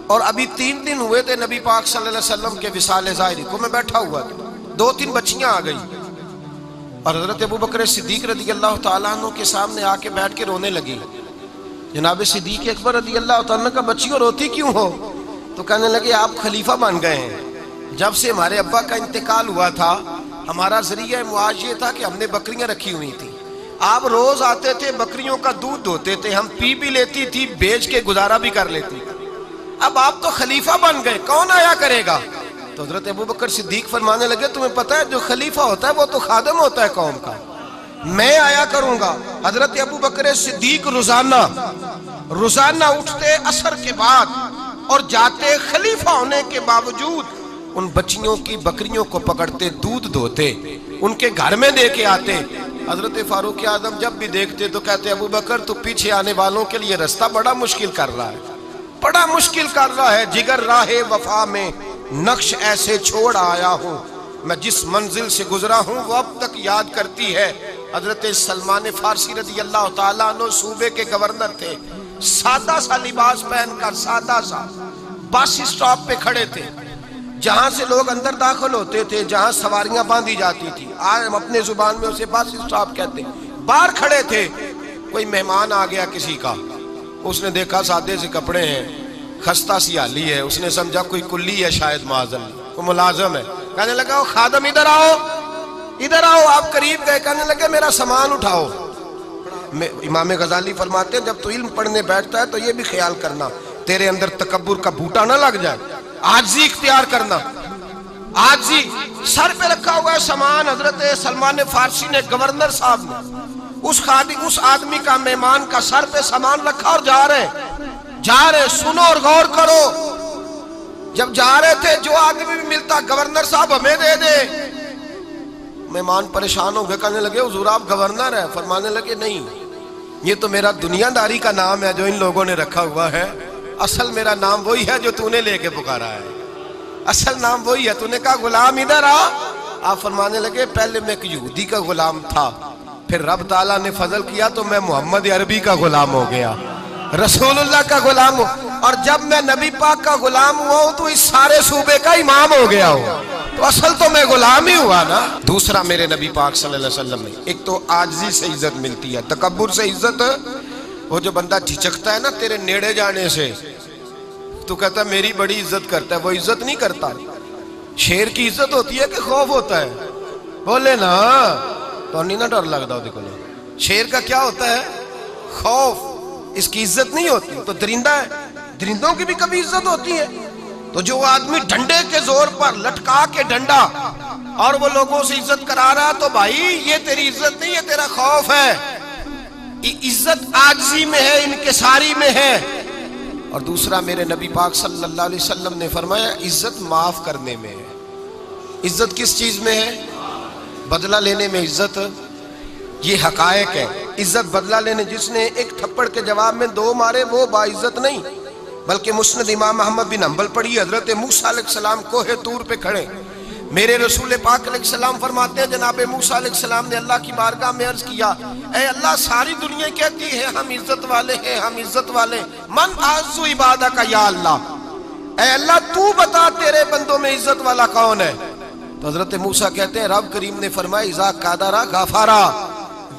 اور ابھی 3 دن ہوئے تھے نبی پاک صلی اللہ علیہ وسلم کے وصال ظاہری کو، میں بیٹھا ہوا تھا، 2-3 بچیاں آ گئی اور حضرت ابوبکر صدیق رضی اللہ تعالیٰ عنہ کے سامنے آ کے بیٹھ کے رونے لگی۔ جناب صدیق اکبر رضی اللہ تعالیٰ کا بچیوں روتی کیوں ہو؟ تو کہنے لگے آپ خلیفہ بن گئے ہیں، جب سے ہمارے ابا کا انتقال ہوا تھا ہمارا ذریعہ معاش یہ تھا کہ ہم نے بکریاں رکھی ہوئی تھی، آپ روز آتے تھے، بکریوں کا دودھ دھوتے تھے، ہم پی بھی لیتی تھی، بیچ کے گزارا بھی کر لیتی تھی۔ اب آپ تو خلیفہ بن گئے، کون آیا کرے گا؟ تو حضرت ابوبکر صدیق فرمانے لگے تمہیں پتہ ہے جو خلیفہ ہوتا ہے وہ تو خادم ہوتا ہے قوم کا، میں آیا کروں گا۔ حضرت ابوبکر صدیق روزانہ اٹھتے عصر کے بعد اور جاتے، خلیفہ ہونے کے باوجود ان بچیوں کی بکریوں کو پکڑتے، دودھ دھوتے، ان کے گھر میں دے کے آتے۔ حضرت فاروق اعظم جب بھی دیکھتے تو کہتے ابوبکر تو پیچھے آنے والوں کے لیے رستہ بڑا مشکل کر رہا ہے، بڑا مشکل کر رہا ہے، جگر راہ وفا میں نقش ایسے چھوڑ آیا ہوں، میں جس منزل سے گزرا ہوں وہ اب تک یاد کرتی ہے۔ حضرت سلمان فارسی رضی اللہ تعالیٰ عنہ صوبے کے گورنر تھے، سادہ سا لباس پہن کر، سادہ سا، بس اسٹاپ پہ کھڑے تھے، جہاں سے لوگ اندر داخل ہوتے تھے، جہاں سواریاں باندھی جاتی تھی، آج ہم اپنے زبان میں اسے بس اسٹاپ کہتے ہیں۔ باہر کھڑے تھے، کوئی مہمان آ گیا کسی کا، اس نے دیکھا سادے سے کپڑے ہیں، خستہ سی حالی ہے، اس نے سمجھا کوئی کلی ہے شاید، معاذ اللہ کوئی ملازم ہے، کہنے لگا خادم ادھر آؤ، ادھر آؤ۔ آپ قریب گئے، کہنے لگے میرا سامان اٹھاؤ۔ امام غزالی فرماتے ہیں جب تو علم پڑھنے بیٹھتا ہے تو یہ بھی خیال کرنا تیرے اندر تکبر کا بوٹا نہ لگ جائے، عاجزی اختیار کرنا، عاجزی۔ سر پہ رکھا ہوا ہے سامان، حضرت سلمان فارسی نے، گورنر صاحب نے، اس آدمی کا، مہمان کا سر پہ سامان رکھا اور جا رہے سنو اور غور کرو۔ جب جا رہے تھے جو آدمی بھی ملتا گورنر صاحب ہمیں دے دے، مہمان پریشان ہو گئے، کہنے لگے حضور آپ گورنر ہیں؟ فرمانے لگے نہیں، یہ تو میرا دنیا داری کا نام ہے جو ان لوگوں نے رکھا ہوا ہے، اصل میرا نام وہی ہے جو تو نے لے کے پکارا ہے، اصل نام وہی ہے۔ تو نے کہا غلام ادھر آ۔ آپ فرمانے لگے پہلے میں ایک یہودی کا غلام تھا، پھر رب تعالیٰ نے فضل کیا تو میں محمد عربی کا غلام ہو گیا، رسول اللہ کا غلام ہوں، اور جب میں نبی پاک کا غلام ہوا ہوں تو اس سارے صوبے کا امام ہو گیا ہوں، تو اصل تو میں غلام ہی ہوا نا۔ دوسرا میرے نبی پاک صلی اللہ علیہ وسلم نے، ایک تو عاجزی سے عزت ملتی ہے، تکبر سے عزت، وہ جو بندہ جھجکتا ہے نا تیرے نیڑے جانے سے، تو کہتا ہے میری بڑی عزت کرتا ہے، وہ عزت نہیں کرتا۔ شیر کی عزت ہوتی ہے کہ خوف ہوتا ہے؟ بولے نا، تو نہیں نہ ڈر لگتا دیکھو نا، شیر کا کیا ہوتا ہے؟ خوف، اس کی عزت نہیں ہوتی۔ تو درندہ ہے، درندوں کی بھی کبھی عزت ہوتی ہے؟ تو جو آدمی ڈنڈے کے زور پر لٹکا کے ڈنڈا اور وہ لوگوں سے عزت کرا رہا، تو بھائی یہ تیری عزت نہیں، یہ تیرا خوف ہے۔ عزت عاجزی میں ہے، انکساری میں ہے۔ اور دوسرا میرے نبی پاک صلی اللہ علیہ وسلم نے فرمایا عزت معاف کرنے میں ہے۔ عزت کس چیز میں ہے؟ بدلہ لینے میں عزت، یہ حقائق ہے۔ عزت بدلہ لینے، جس نے ایک تھپڑ کے جواب میں دو مارے وہ باعزت نہیں، بلکہ مسند امام احمد بن حنبل پڑھی، حضرت موسیٰ علیہ السلام کوہ طور پہ کھڑے، میرے رسول پاک علیہ السلام فرماتے ہیں جناب موسیٰ علیہ السلام نے اللہ کی بارگاہ میں عرض کیا، اے اللہ ساری دنیا کہتی ہے ہم عزت والے ہیں، ہم عزت والے، من اعز عبادک یا اللہ، اے اللہ تو بتا تیرے بندوں میں عزت والا کون ہے؟ تو حضرت موسیٰ کہتے ہیں رب کریم نے فرمایا اذا قادرا غفارا،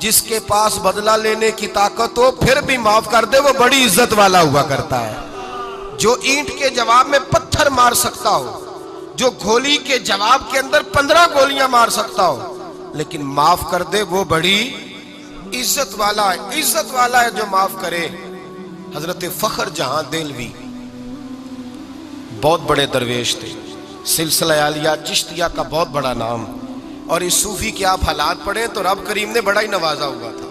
جس کے پاس بدلہ لینے کی طاقت ہو پھر بھی معاف کر دے وہ بڑی عزت والا ہوا کرتا ہے۔ جو اینٹ کے جواب میں پتھر مار سکتا ہو، جو گولی کے جواب کے اندر 15 گولیاں مار سکتا ہو، لیکن معاف کر دے وہ بڑی عزت والا ہے۔ عزت والا ہے جو معاف کرے۔ حضرت فخر جہاں دہلوی بہت بڑے درویش تھے، سلسلہ عالیہ چشتیہ کا بہت بڑا نام، اور اس صوفی کے آپ حالات پڑھیں تو رب کریم نے بڑا ہی نوازا ہوا تھا۔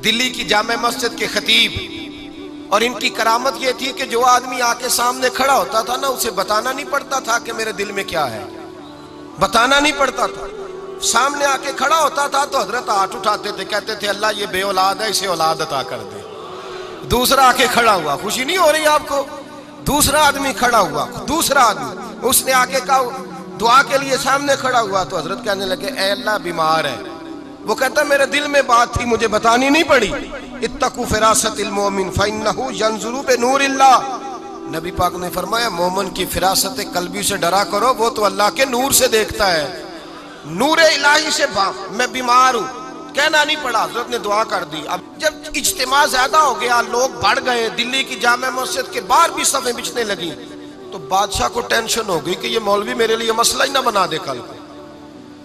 دلی کی جامع مسجد کے خطیب، اور ان کی کرامت یہ تھی کہ جو آدمی آ کے سامنے کھڑا ہوتا تھا نا اسے بتانا نہیں پڑتا تھا کہ میرے دل میں کیا ہے، بتانا نہیں پڑتا تھا، سامنے آ کے کھڑا ہوتا تھا تو حضرت ہاتھ اٹھاتے تھے، کہتے تھے اللہ یہ بے اولاد ہے اسے اولاد عطا کر دے۔ دوسرا آ کے کھڑا ہوا، خوشی نہیں ہو رہی آپ کو؟ دوسرا آدمی کھڑا ہوا، دوسرا آدمی، اس نے آ کے کہا دعا کے لیے سامنے کھڑا ہوا تو حضرت کہنے لگے اے اللہ بیمار ہے، وہ کہتا میرے دل میں بات تھی مجھے بتانی نہیں پڑی، اتقوا فراست المومن فإنہ ینظر بنور اللہ، نبی پاک نے فرمایا مومن کی فراست قلبی سے ڈرا کرو، وہ تو اللہ کے نور سے دیکھتا ہے، نور الہی سے میں بیمار ہوں، کہنا نہیں پڑا، حضرت نے دعا کر دی۔ اب جب اجتماع زیادہ ہو گیا، لوگ بڑھ گئے، دلی کی جامع مسجد کے باہر بھی صفیں بچھنے لگیں، تو بادشاہ کو ٹینشن ہو گئی کہ یہ مولوی میرے لیے مسئلہ ہی نہ بنا دے کل کو،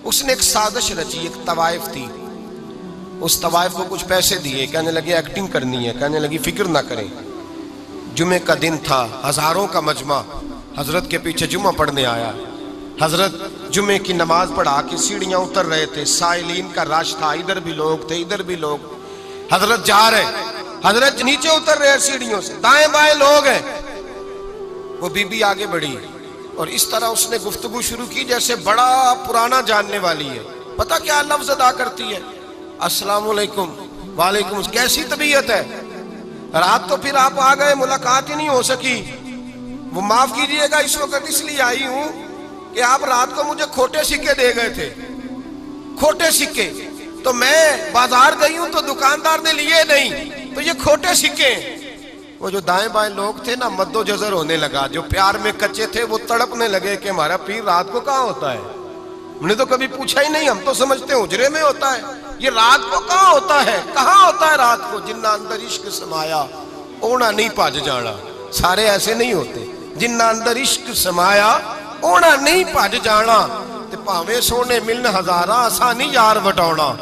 اس نے ایک سازش رچی، ایک طوائف تھی، اس طوائف کو کچھ پیسے دیے، کہنے لگے ایکٹنگ کرنی ہے، کہنے لگی فکر نہ کریں۔ جمعے کا دن تھا، ہزاروں کا مجمع حضرت کے پیچھے جمعہ پڑھنے آیا۔ حضرت جمعے کی نماز پڑھا کے سیڑھیاں اتر رہے تھے، سائلین کا رش تھا، ادھر بھی لوگ تھے ادھر بھی لوگ۔ حضرت جا رہے، حضرت نیچے اتر رہے سیڑھیوں سے، دائیں بائیں لوگ ہیں۔ وہ بی بی آگے بڑھی اور اس طرح اس نے گفتگو شروع کی جیسے بڑا پرانا جاننے والی ہے۔ پتہ کیا لفظ ادا کرتی ہے؟ السلام علیکم، وعلیکم السلام، کیسی طبیعت ہے؟ رات تو پھر آپ آ گئے، ملاقات ہی نہیں ہو سکی۔ وہ معاف کیجئے گا اس وقت اس لیے آئی ہوں کہ آپ رات کو مجھے کھوٹے سکے دے گئے تھے، کھوٹے سکے، تو میں بازار گئی ہوں تو دکاندار نے لیے نہیں، تو یہ کھوٹے سکے۔ وہ جو دائیں بائیں لوگ تھے نا، مد و جزر ہونے لگا، جو پیار میں کچے تھے وہ تڑپنے لگے کہ ہمارا پیر رات کو کہاں ہوتا ہے؟ ہم نے تو کبھی پوچھا ہی نہیں، ہم تو سمجھتے ہیں حجرے میں ہوتا ہے، یہ رات کو کہاں ہوتا ہے؟ کہاں ہوتا ہے رات کو؟ جنہ اندر عشق سمایا اونا نہیں پاج جانا۔ سارے ایسے نہیں ہوتے، جنہ اندر عشق سمایا اونا نہیں پاج جانا، تے پاویں سونے ملن ہزارہ آسانی یار وٹاؤنا۔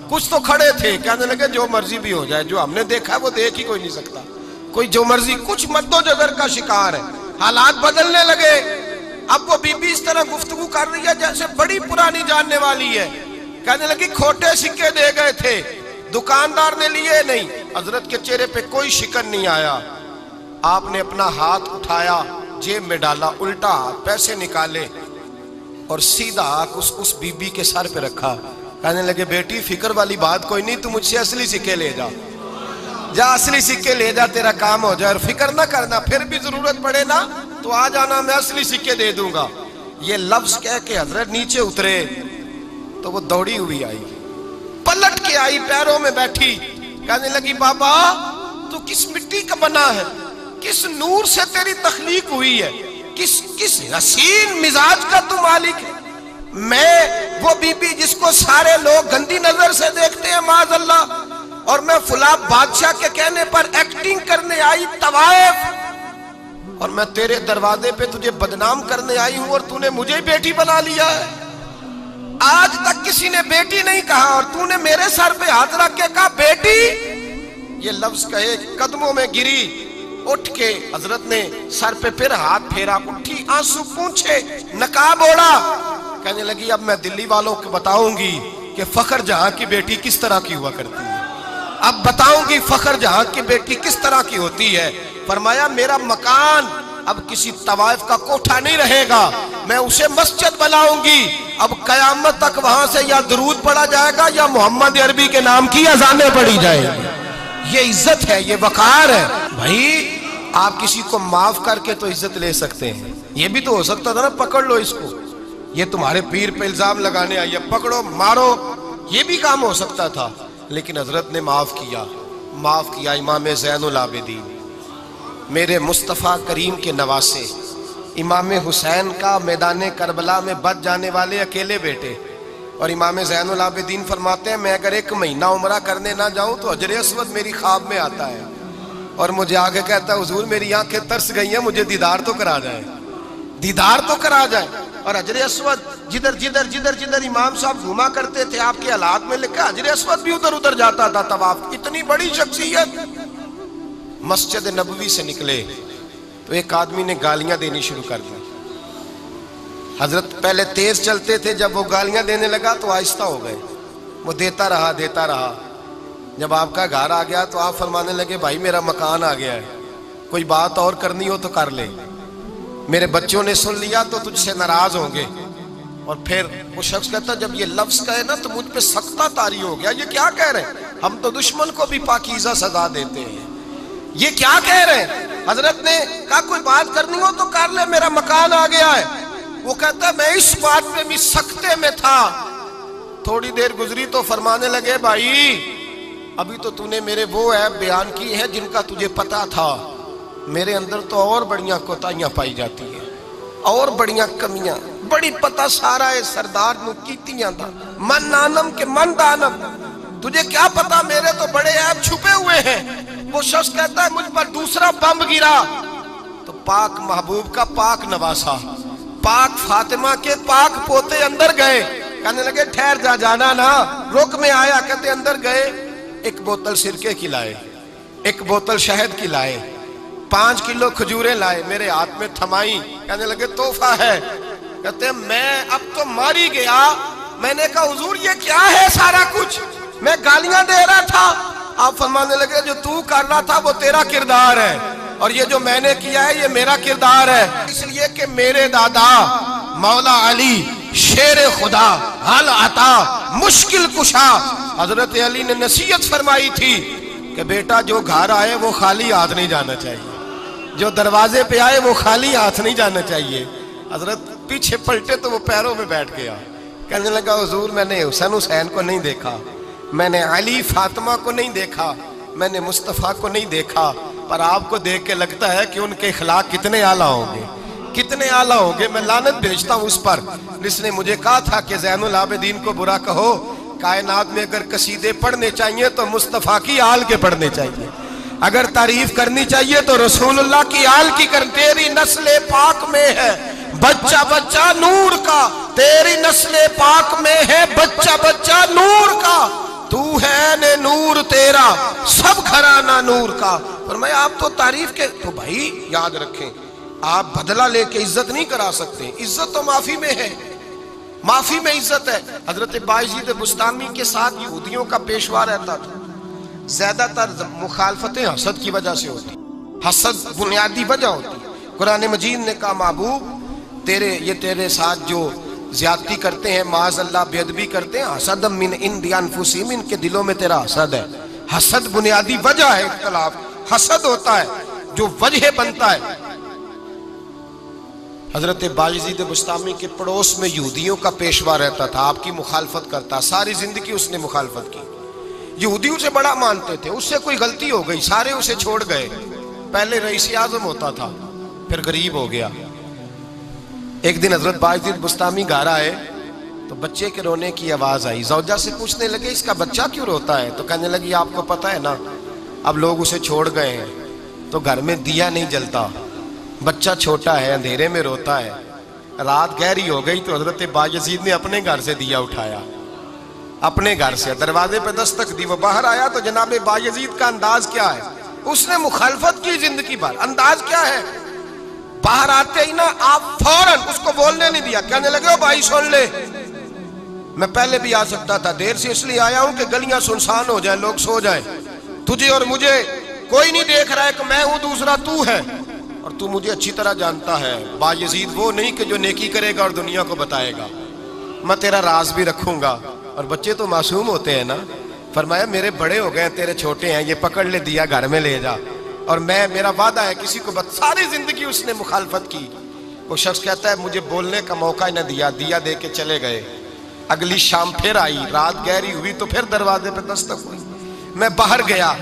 کچھ تو کھڑے تھے، کہنے لگے جو مرضی بھی ہو جائے، جو ہم نے دیکھا ہے وہ دیکھ ہی کوئی نہیں سکتا، کوئی جو مرضی، کچھ مد و جزر کا شکار ہے۔ حالات بدلنے لگے، اب وہ بی بی اس طرح گفتگو کر رہی ہے جیسے بڑی پرانی جاننے والی ہے۔ کہنے لگی کھوٹے سکے دے گئے تھے، دکاندار نے لیے نہیں۔ حضرت کے چہرے پہ کوئی شکن نہیں آیا، آپ نے اپنا ہاتھ اٹھایا، جیب میں ڈالا، الٹا ہاتھ، پیسے نکالے اور سیدھا اس بی بی کے سر پہ رکھا۔ کہنے لگے بیٹی فکر والی بات کوئی نہیں، تو مجھ سے اصلی سکے لے جا، جا اصلی سکے لے جا، تیرا کام ہو جائے، اور فکر نہ کرنا، پھر بھی ضرورت پڑے نا تو آ جانا، میں اصلی سکے دے دوں گا۔ یہ لفظ کہہ کے حضرت نیچے اترے تو وہ دوڑی ہوئی آئی، پلٹ کے آئی، پیروں میں بیٹھی، کہنے لگی بابا تو کس مٹی کا بنا ہے، کس نور سے تیری تخلیق ہوئی ہے، کس حسین مزاج کا تو مالک ہے؟ میں وہ بی بی جس کو سارے لوگ گندی نظر سے دیکھتے ہیں معاذ اللہ، اور میں فلاں بادشاہ کے کہنے پر ایکٹنگ کرنے آئی طوائف، اور میں تیرے دروازے پہ تجھے بدنام کرنے آئی ہوں اور تو نے مجھے بیٹی بنا لیا ہے۔ آج تک کسی نے بیٹی نہیں کہا اور تو نے میرے سر پہ ہاتھ رکھ کے کہا بیٹی۔ یہ لفظ کہے قدموں میں گری، اٹھ کے حضرت نے سر پہ پھر ہاتھ پھیرا، اٹھی، آنسو پونچھے، نقاب اوڑا، کہنے لگی اب میں دلی والوں کو بتاؤں گی کہ فخر جہاں کی بیٹی کس طرح کی ہوا کرتی ہے، اب بتاؤں گی فخر جہاں کی بیٹی کس طرح کی ہوتی ہے۔ فرمایا میرا مکان اب کسی طوائف کا کوٹھا نہیں رہے گا، میں اسے مسجد بناؤں گی، اب قیامت تک وہاں سے یا درود پڑھا جائے گا یا محمد عربی کے نام کی اذانیں پڑھی جائیں گی۔ یہ عزت ہے، یہ وقار ہے۔ بھائی آپ کسی کو معاف کر کے تو عزت لے سکتے ہیں، یہ بھی تو ہو سکتا تھا نا پکڑ لو اس کو، یہ تمہارے پیر پہ الزام لگانے آئی ہے، پکڑو مارو، یہ بھی کام ہو سکتا تھا، لیکن حضرت نے معاف کیا، معاف کیا۔ امام زین العابدین، میرے مصطفیٰ کریم کے نواسے، امام حسین کا میدان کربلا میں بچ جانے والے اکیلے بیٹے، اور امام زین العابدین فرماتے ہیں میں اگر 1 مہینہ عمرہ کرنے نہ جاؤں تو حجر اسود میری خواب میں آتا ہے اور مجھے آگے کہتا ہے حضور میری آنکھیں ترس گئی ہیں، مجھے دیدار تو کرا جائے، دیدار تو کرا جائے۔ اور حجر اسود جدھر جدھر جدھر جدھر امام صاحب گھوما کرتے تھے آپ کے حالات میں لکھا حجر اسود بھی ادھر ادھر جاتا تھا طواف۔ اتنی بڑی شخصیت۔ مسجد نبوی سے نکلے تو ایک آدمی نے گالیاں دینی شروع کر دی۔ حضرت پہلے تیز چلتے تھے، جب وہ گالیاں دینے لگا تو آہستہ ہو گئے، وہ دیتا رہا دیتا رہا۔ جب آپ کا گھر آ گیا تو آپ فرمانے لگے بھائی میرا مکان آ گیا ہے، کوئی بات اور کرنی ہو تو کر لے، میرے بچوں نے سن لیا تو تجھ سے ناراض ہوں گے۔ اور پھر وہ شخص کہتا جب یہ لفظ کہے نا تو مجھ پہ سختہ طاری ہو گیا، یہ کیا کہہ رہے ہیں؟ ہم تو دشمن کو بھی پاکیزہ سزا دیتے ہیں، یہ کیا کہہ رہے ہیں؟ حضرت نے کہا کوئی بات کرنی ہو تو کر لے، میرا مکان آ گیا ہے۔ وہ کہتا ہے میں اس بات پہ بھی سختے میں تھا۔ تھوڑی دیر گزری تو فرمانے لگے بھائی ابھی تو نے میرے وہ عیب بیان کی ہیں جن کا تجھے پتا تھا، میرے اندر تو اور بڑیاں کوتاہیاں پائی جاتی ہیں، اور بڑیاں کمیاں، بڑی پتہ سارا ہے سردار نو کیتیاں دا من نانم کے من دانم، تجھے کیا پتا میرے تو بڑے عیب چھپے ہوئے ہیں۔ وہ شخص کہتا ہے مجھ پر دوسرا بم گرا تو پاک محبوب کا پاک نواسا، پاک فاطمہ کے پاک پوتے اندر گئے کہنے لگے ٹھہر جا، جانا نا، رک میں آیا. کہتے اندر گئے، ایک بوتل سرکے کی لائے، ایک بوتل شہد کی لائے، 5 کلو کھجوریں لائے، میرے ہاتھ میں تھمائی. کہنے لگے تحفہ ہے. کہتے میں اب تو ماری گیا. میں نے کہا حضور یہ کیا ہے سارا کچھ؟ میں گالیاں دے رہا تھا. آپ فرمانے لگے جو تو کر رہا تھا وہ تیرا کردار ہے، اور یہ جو میں نے کیا ہے یہ میرا کردار ہے. اس لیے کہ میرے دادا مولا علی شیر خدا، حل عطا، مشکل کشا، حضرت علی نے نصیحت فرمائی تھی کہ بیٹا جو گھر آئے وہ خالی ہاتھ نہیں جانا چاہیے، جو دروازے پہ آئے وہ خالی ہاتھ نہیں جانا چاہیے. حضرت پیچھے پلٹے تو وہ پیروں میں بیٹھ گیا. کہنے لگا حضور میں نے حسین کو نہیں دیکھا، میں نے علی فاطمہ کو نہیں دیکھا، میں نے مصطفیٰ کو نہیں دیکھا، پر آپ کو دیکھ کے لگتا ہے کہ ان کے اخلاق کتنے اعلیٰ ہوں گے، کتنے اعلیٰ ہوں گے. میں لعنت بھیجتا ہوں اس پر جس نے مجھے کہا تھا کہ زین العابدین کو برا کہو، کائنات میں اگر قصیدے پڑھنے چاہیے تو مصطفیٰ کی آل کے پڑھنے چاہیے، اگر تعریف کرنی چاہیے تو رسول اللہ کی آل کی کر. تیری نسل پاک میں ہے بچہ بچہ نور کا، تیری نسل پاک میں ہے بچہ بچہ نور کا، تو ہے نے نور تیرا سب گھرانہ نور کا. فرمایا آپ تو تعریف کے تو بھائی یاد رکھیں، آپ بدلہ لے کے عزت نہیں کرا سکتے. عزت تو معافی میں ہے، معافی میں عزت ہے. حضرت بایزید بستامی کے ساتھ یہودیوں کا پیشوا رہتا تھا. زیادہ تر مخالفتیں حسد کی وجہ سے ہوتی، حسد بنیادی وجہ ہوتی. قرآن مجید نے کہا محبوب تیرے ساتھ جو زیادتی کرتے ہیں، معاذ اللہ بے ادبی کرتے ہیں، حسد من عند انفسہم، ان کے دلوں میں تیرا حسد ہے. حسد بنیادی وجہ ہے اختلاف. حسد ہوتا ہے جو وجہ بنتا ہے. حضرت بایزید بستامی کے پڑوس میں یہودیوں کا پیشوا رہتا تھا، آپ کی مخالفت کرتا، ساری زندگی اس نے مخالفت کی. یہودی اسے بڑا مانتے تھے، اس سے کوئی غلطی ہو گئی سارے اسے چھوڑ گئے. پہلے رئیس اعظم ہوتا تھا، پھر غریب ہو گیا. ایک دن حضرت بایزید بستامی گھر آئے تو بچے کے رونے کی آواز آئی. زوجہ سے پوچھنے لگے اس کا بچہ کیوں روتا ہے؟ تو کہنے لگی آپ کو پتہ ہے نا اب لوگ اسے چھوڑ گئے ہیں تو گھر میں دیا نہیں جلتا، بچہ چھوٹا ہے اندھیرے میں روتا ہے. رات گہری ہو گئی تو حضرت بایزید نے اپنے گھر سے دیا اٹھایا، اپنے گھر سے دروازے پہ دستک دی. وہ باہر آیا تو جناب بایزید کا انداز کیا ہے؟ اس نے مخالفت کی زندگی بھر. انداز کیا ہے؟ باہر آتے ہی نا آپ فوراً اس کو بولنے نہیں دیا. کہنے لگے او بھائی سن لے، میں پہلے بھی آ سکتا تھا، دیر سے اس لیے آیا ہوں کہ گلیاں سنسان ہو جائیں، لوگ سو جائیں. تجھے اور مجھے کوئی نہیں دیکھ رہا ہے کہ میں ہوں دوسرا تو ہے، اور تو مجھے اچھی طرح جانتا ہے. بایزید وہ نہیں کہ جو نیکی کرے گا اور دنیا کو بتائے گا. میں تیرا راز بھی رکھوں گا. اور بچے تو معصوم ہوتے ہیں نا. فرمایا میرے بڑے ہو گئے تیرے چھوٹے ہیں، یہ پکڑ لے دیا گھر میں لے جا، اور میرا وعدہ ہے کسی کو ساری زندگی اس نے مخالفت کی. وہ شخص کہتا ہے مجھے بولنے کا موقع ہی نہ دیا، دیا دے کے چلے گئے. اگلی شام پھر آئی، رات گہری ہوئی تو پھر دروازے پہ دستک ہوئی. میں باہر گیا،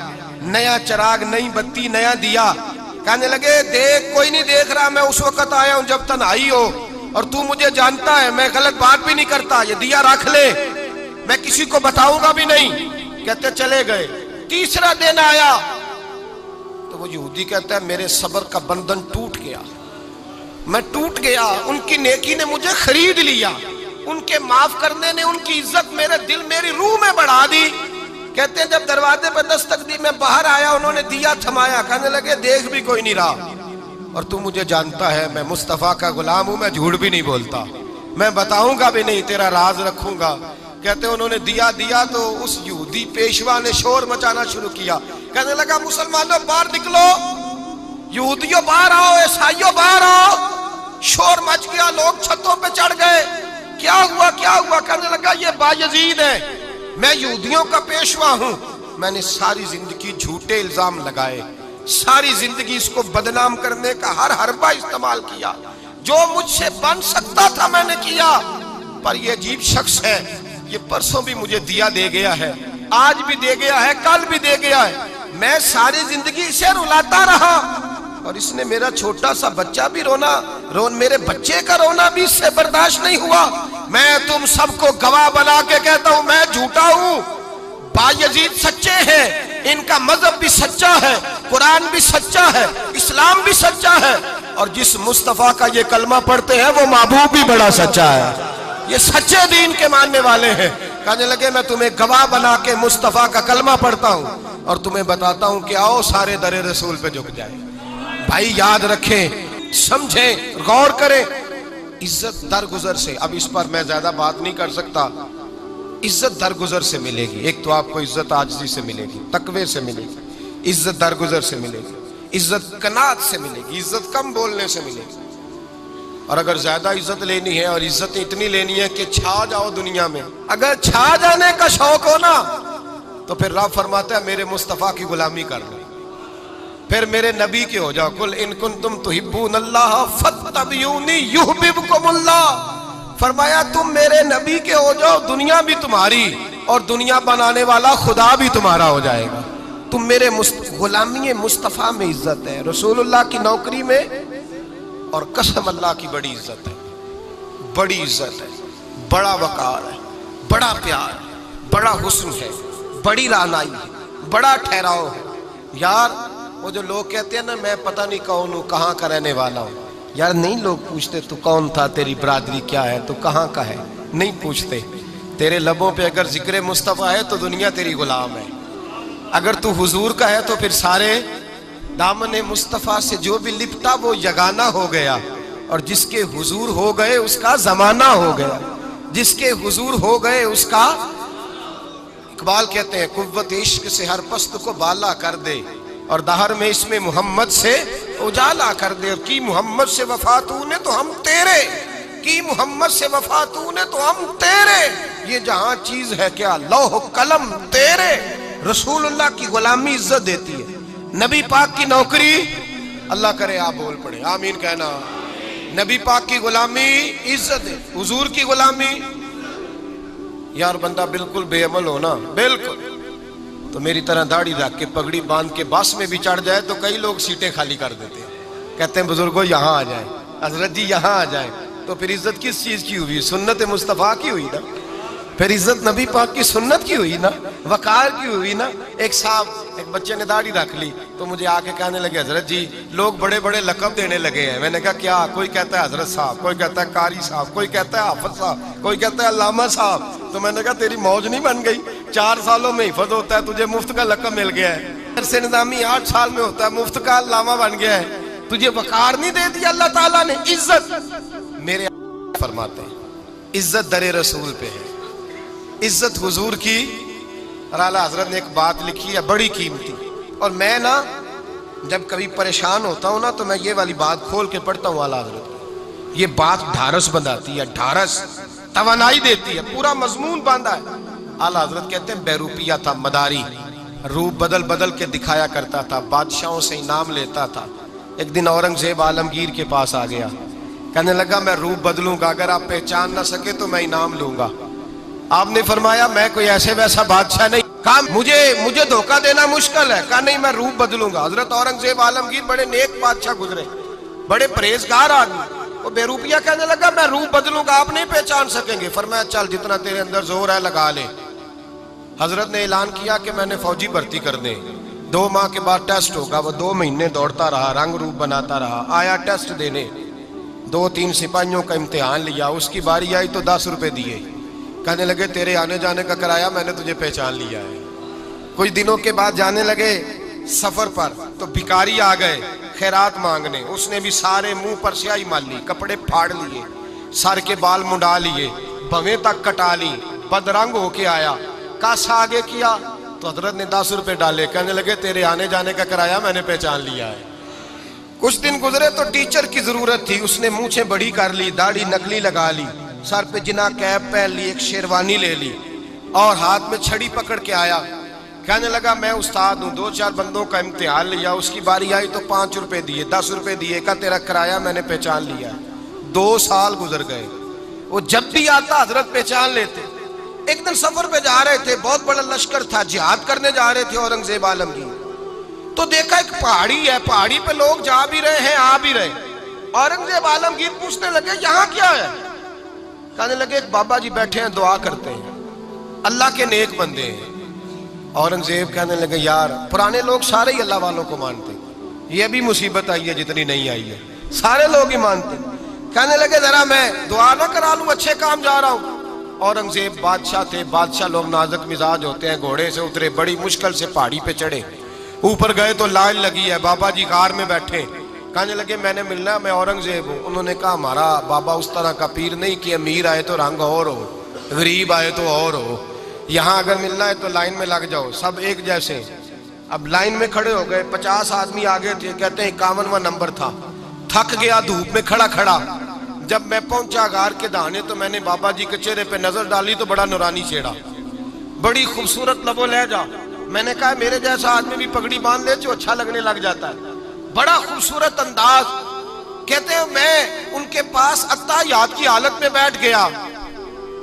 نیا چراغ، نئی بتی، نیا دیا. کہنے لگے دیکھ کوئی نہیں دیکھ رہا، میں اس وقت آیا ہوں جب تنہائی ہو، اور تو مجھے جانتا ہے میں غلط بات بھی نہیں کرتا. یہ دیا رکھ لے، میں کسی کو بتاؤں گا بھی نہیں. کہتے چلے گئے. تیسرا دن آیا تو وہ یہودی کہتا ہے میرے صبر کا بندھن ٹوٹ گیا، میں ٹوٹ گیا. ان کی نیکی نے مجھے خرید لیا، ان کے معاف کرنے نے ان کی عزت میرے دل میری روح میں بڑھا دی. کہتے ہیں جب دروازے پہ دستک دی میں باہر آیا، انہوں نے دیا تھمایا. کہنے لگے دیکھ بھی کوئی نہیں رہا، اور تو مجھے جانتا ہے میں مصطفیٰ کا غلام ہوں، میں جھوٹ بھی نہیں بولتا، میں بتاؤں گا بھی نہیں، تیرا راز رکھوں گا. کہتے ہیں انہوں نے دیا تو اس یہودی پیشوا نے شور مچانا شروع کیا. کہنے لگا مسلمانوں باہر نکلو، یہودیوں باہر آؤ، عیسائیوں باہر آؤ. شور مچ گیا، لوگ چھتوں پہ چڑھ گئے. کیا ہوا کیا ہوا؟ کہنے لگا یہ بایزید ہے، میں یہودیوں کا پیشوا ہوں. میں نے ساری زندگی جھوٹے الزام لگائے، ساری زندگی اس کو بدنام کرنے کا ہر حربہ استعمال کیا، جو مجھ سے بن سکتا تھا میں نے کیا. پر یہ عجیب شخص ہے، یہ پرسوں بھی مجھے دیا دے گیا ہے، آج بھی دے گیا ہے، کل بھی دے گیا ہے. میں ساری زندگی اسے رلاتا رہا، اور اس نے میرا چھوٹا سا بچہ بھی میرے بچے کا رونا بھی اس سے برداشت نہیں ہوا. میں تم سب کو گواہ بنا کے کہتا ہوں میں جھوٹا ہوں. بایزید سچے ہیں، ان کا مذہب بھی سچا ہے، قرآن بھی سچا ہے، اسلام بھی سچا ہے، اور جس مصطفیٰ کا یہ کلمہ پڑھتے ہیں وہ محبوب بھی بڑا سچا ہے. یہ سچے دین کے ماننے والے ہیں. کہنے لگے میں تمہیں گواہ بنا کے مصطفیٰ کا کلمہ پڑھتا ہوں اور تمہیں بتاتا ہوں کہ آؤ سارے در رسول پہ جھک جائیں. بھائی یاد رکھیں، سمجھیں، غور کریں. عزت درگزر سے، اب اس پر میں زیادہ بات نہیں کر سکتا. عزت درگزر سے ملے گی. ایک تو آپ کو عزت عاجزی سے ملے گی، تقوی سے ملے گی، عزت درگزر سے ملے گی، عزت قناعت سے ملے گی، عزت کم بولنے سے ملے گی. اور اگر زیادہ عزت لینی ہے اور عزت اتنی لینی ہے کہ چھا جاؤ دنیا میں، اگر چھا جانے کا شوق ہو نا تو پھر رب فرماتا ہے میرے مصطفیٰ کی غلامی کر لو، پھر میرے نبی کے ہو جاؤ. قل ان کنتم تحبون اللہ فاتبعونی یحببکم اللہ. فرمایا تم میرے نبی کے ہو جاؤ، دنیا بھی تمہاری اور دنیا بنانے والا خدا بھی تمہارا ہو جائے گا. تم میرے غلامی مصطفیٰ میں عزت ہے، رسول اللہ کی نوکری میں، اور قسم اللہ کی بڑی عزت ہے، بڑی عزت ہے، بڑا وقار ہے، بڑا پیار ہے، بڑا حسن ہے، بڑی رعنائی ہے، بڑا ٹھہراؤ ہے. یار وہ جو لوگ کہتے ہیں نا میں پتہ نہیں کون ہوں، کہاں کا رہنے والا ہوں، یار نہیں لوگ پوچھتے تو کون تھا، تیری برادری کیا ہے، تو کہاں کا ہے، نہیں پوچھتے. تیرے لبوں پہ اگر ذکر مصطفیٰ ہے تو دنیا تیری غلام ہے. اگر تو حضور کا ہے تو پھر سارے دامن مصطفیٰ سے جو بھی لپٹا وہ یگانہ ہو گیا، اور جس کے حضور ہو گئے اس کا زمانہ ہو گیا، جس کے حضور ہو گئے اس کا. اقبال کہتے ہیں قوت عشق سے ہر پست کو بالا کر دے، اور دہر میں اس میں محمد سے اجالا کر دے. اور کی محمد سے وفا تو نے تو ہم تیرے، کی محمد سے وفا تو نے تو ہم تیرے. یہ جہاں چیز ہے کیا لوح قلم تیرے. رسول اللہ کی غلامی عزت دیتی ہے، نبی پاک کی نوکری، اللہ کرے آپ بول پڑے آمین کہنا. نبی پاک کی غلامی عزت ہے، حضور کی غلامی. یار بندہ بالکل بے عمل ہونا، بالکل تو میری طرح داڑھی رکھ کے پگڑی باندھ کے بس میں بھی چڑھ جائے تو کئی لوگ سیٹیں خالی کر دیتے ہیں، کہتے ہیں بزرگوں یہاں آ جائیں، حضرت جی یہاں آ جائیں. تو پھر عزت کس چیز کی ہوئی؟ سنت مصطفیٰ کی ہوئی نا. پھر عزت نبی پاک کی سنت کی ہوئی نا، وقار کی ہوئی نا. ایک صاحب، ایک بچے نے داڑھی رکھ لی تو مجھے آ کے کہنے لگے حضرت جی لوگ بڑے بڑے لقب دینے لگے ہیں. میں نے کہا کیا؟ کوئی کہتا ہے حضرت صاحب، کوئی کہتا ہے قاری صاحب، کوئی کہتا ہے حافظ صاحب، کوئی کہتا ہے علامہ صاحب. تو میں نے کہا تیری موج نہیں بن گئی؟ 4 سالوں میں حفظ ہوتا ہے، تجھے مفت کا لقب مل گیا ہے. درس نظامی 8 سال میں ہوتا ہے، مفت کا علامہ بن گیا ہے. تجھے وقار نہیں دے دیا اللہ تعالیٰ نے؟ عزت میرے فرماتے ہیں عزت در رسول پہ ہے، عزت حضور کی. اور اعلیٰ حضرت نے ایک بات لکھی ہے بڑی قیمتی، اور میں نا جب کبھی پریشان ہوتا ہوں نا تو میں یہ والی بات کھول کے پڑھتا ہوں اعلیٰ حضرت کی. یہ بات ڈھارس بندھاتی ہے، ڈھارس توانائی دیتی ہے، پورا مضمون باندھا ہے. اعلیٰ حضرت کہتے ہیں بیروپیہ تھا مداری، روپ بدل بدل کے دکھایا کرتا تھا، بادشاہوں سے انعام لیتا تھا. ایک دن اورنگزیب عالمگیر کے پاس آ گیا، کہنے لگا میں روپ بدلوں گا، اگر آپ پہچان نہ سکے تو میں انعام لوں گا. آپ نے فرمایا میں کوئی ایسے ویسا بادشاہ نہیں، کہا مجھے دھوکہ دینا مشکل ہے. کہا نہیں میں روپ بدلوں گا. حضرت اورنگزیب عالمگیر بڑے نیک بادشاہ گزرے، بڑے پرہیزگار آدمی. وہ بے روپیہ کہنے لگا میں روپ بدلوں گا، آپ نہیں پہچان سکیں گے. فرمایا چل جتنا تیرے اندر زور ہے لگا لے. حضرت نے اعلان کیا کہ میں نے فوجی بھرتی کر دیں، 2 ماہ کے بعد ٹیسٹ ہوگا. وہ 2 مہینے دوڑتا رہا، رنگ روپ بناتا رہا. آیا ٹیسٹ دینے، 2-3 سپاہیوں کا امتحان لیا. اس کی باری آئی تو 10 روپے دیے. کہنے لگے تیرے آنے جانے کا کرایہ میں نے تجھے پہچان لیا ہے. کچھ دنوں کے بعد جانے لگے سفر پر تو بھکاری آ گئے خیرات مانگنے. اس نے بھی سارے منہ پر سیاہی مال لی، کپڑے پھاڑ لیے، سر کے بال منڈا لیے، بھویں تک کٹا لی، بدرنگ ہو کے آیا. کاسا آگے کیا تو حضرت نے 10 روپے ڈالے. کہنے لگے تیرے آنے جانے کا کرایہ میں نے پہچان لیا ہے. کچھ دن گزرے تو ٹیچر کی ضرورت تھی. اس نے مونچھیں بڑی کر لی، داڑھی نکلی لگا لی، سر پہ جنا کیپ پہن لی، ایک شیروانی لے لی اور ہاتھ میں چھڑی پکڑ کے آیا. کہنے لگا میں استاد ہوں، 2-4 بندوں کا امتحان لیا. اس کی باری آئی تو 5 روپے دیے، 10 روپے دیے. کہا تیرا کرایہ میں نے پہچان لیا. 2 سال گزر گئے. وہ جب بھی آتا حضرت پہچان لیتے. ایک دن سفر پہ جا رہے تھے، بہت بڑا لشکر تھا، جہاد کرنے جا رہے تھے اورنگزیب عالمگیر. تو دیکھا ایک پہاڑی ہے، پہاڑی پہ لوگ جا بھی رہے ہیں آ بھی رہے. اورنگزیب عالمگیر پوچھنے لگے یہاں کیا ہے؟ کہنے لگے ایک بابا جی بیٹھے ہیں دعا کرتے ہیں، اللہ کے نیک بندے ہیں. اورنگزیب کہنے لگے یار پرانے لوگ سارے ہی اللہ والوں کو مانتے، یہ بھی مصیبت آئی ہے جتنی نہیں آئی ہے، سارے لوگ ہی مانتے. کہنے لگے ذرا میں دعا نہ کرا لوں، اچھے کام جا رہا ہوں۔ اورنگزیب بادشاہ تھے، بادشاہ لوگ نازک مزاج ہوتے ہیں، گھوڑے سے اترے، بڑی مشکل سے پہاڑی پہ چڑھے، اوپر گئے تو لائن لگی ہے، بابا جی غار میں بیٹھے، کہنے لگے میں نے ملنا ہے، میں اورنگزیب ہوں۔ انہوں نے کہا ہمارا بابا اس طرح کا پیر نہیں کہ امیر آئے تو رنگ اور ہو، غریب آئے تو اور ہو، یہاں اگر ملنا ہے تو لائن میں لگ جاؤ، سب ایک جیسے۔ اب لائن میں کھڑے ہو گئے، 50 آدمی آگے تھے، کہتے ہیں 51واں نمبر تھا، تھک گیا دھوپ میں کھڑا کھڑا۔ جب میں پہنچا غار کے دہانے تو میں نے بابا جی کے چہرے پہ نظر ڈالی تو بڑا نورانی چہرہ، بڑی خوبصورت لب و لہجہ۔ میں نے کہا میرے جیسا آدمی بھی پگڑی باندھ لے جو اچھا لگنے لگ جاتا ہے، بڑا خوبصورت انداز۔ کہتے ہیں میں ان کے پاس اتحیات کی حالت میں بیٹھ گیا،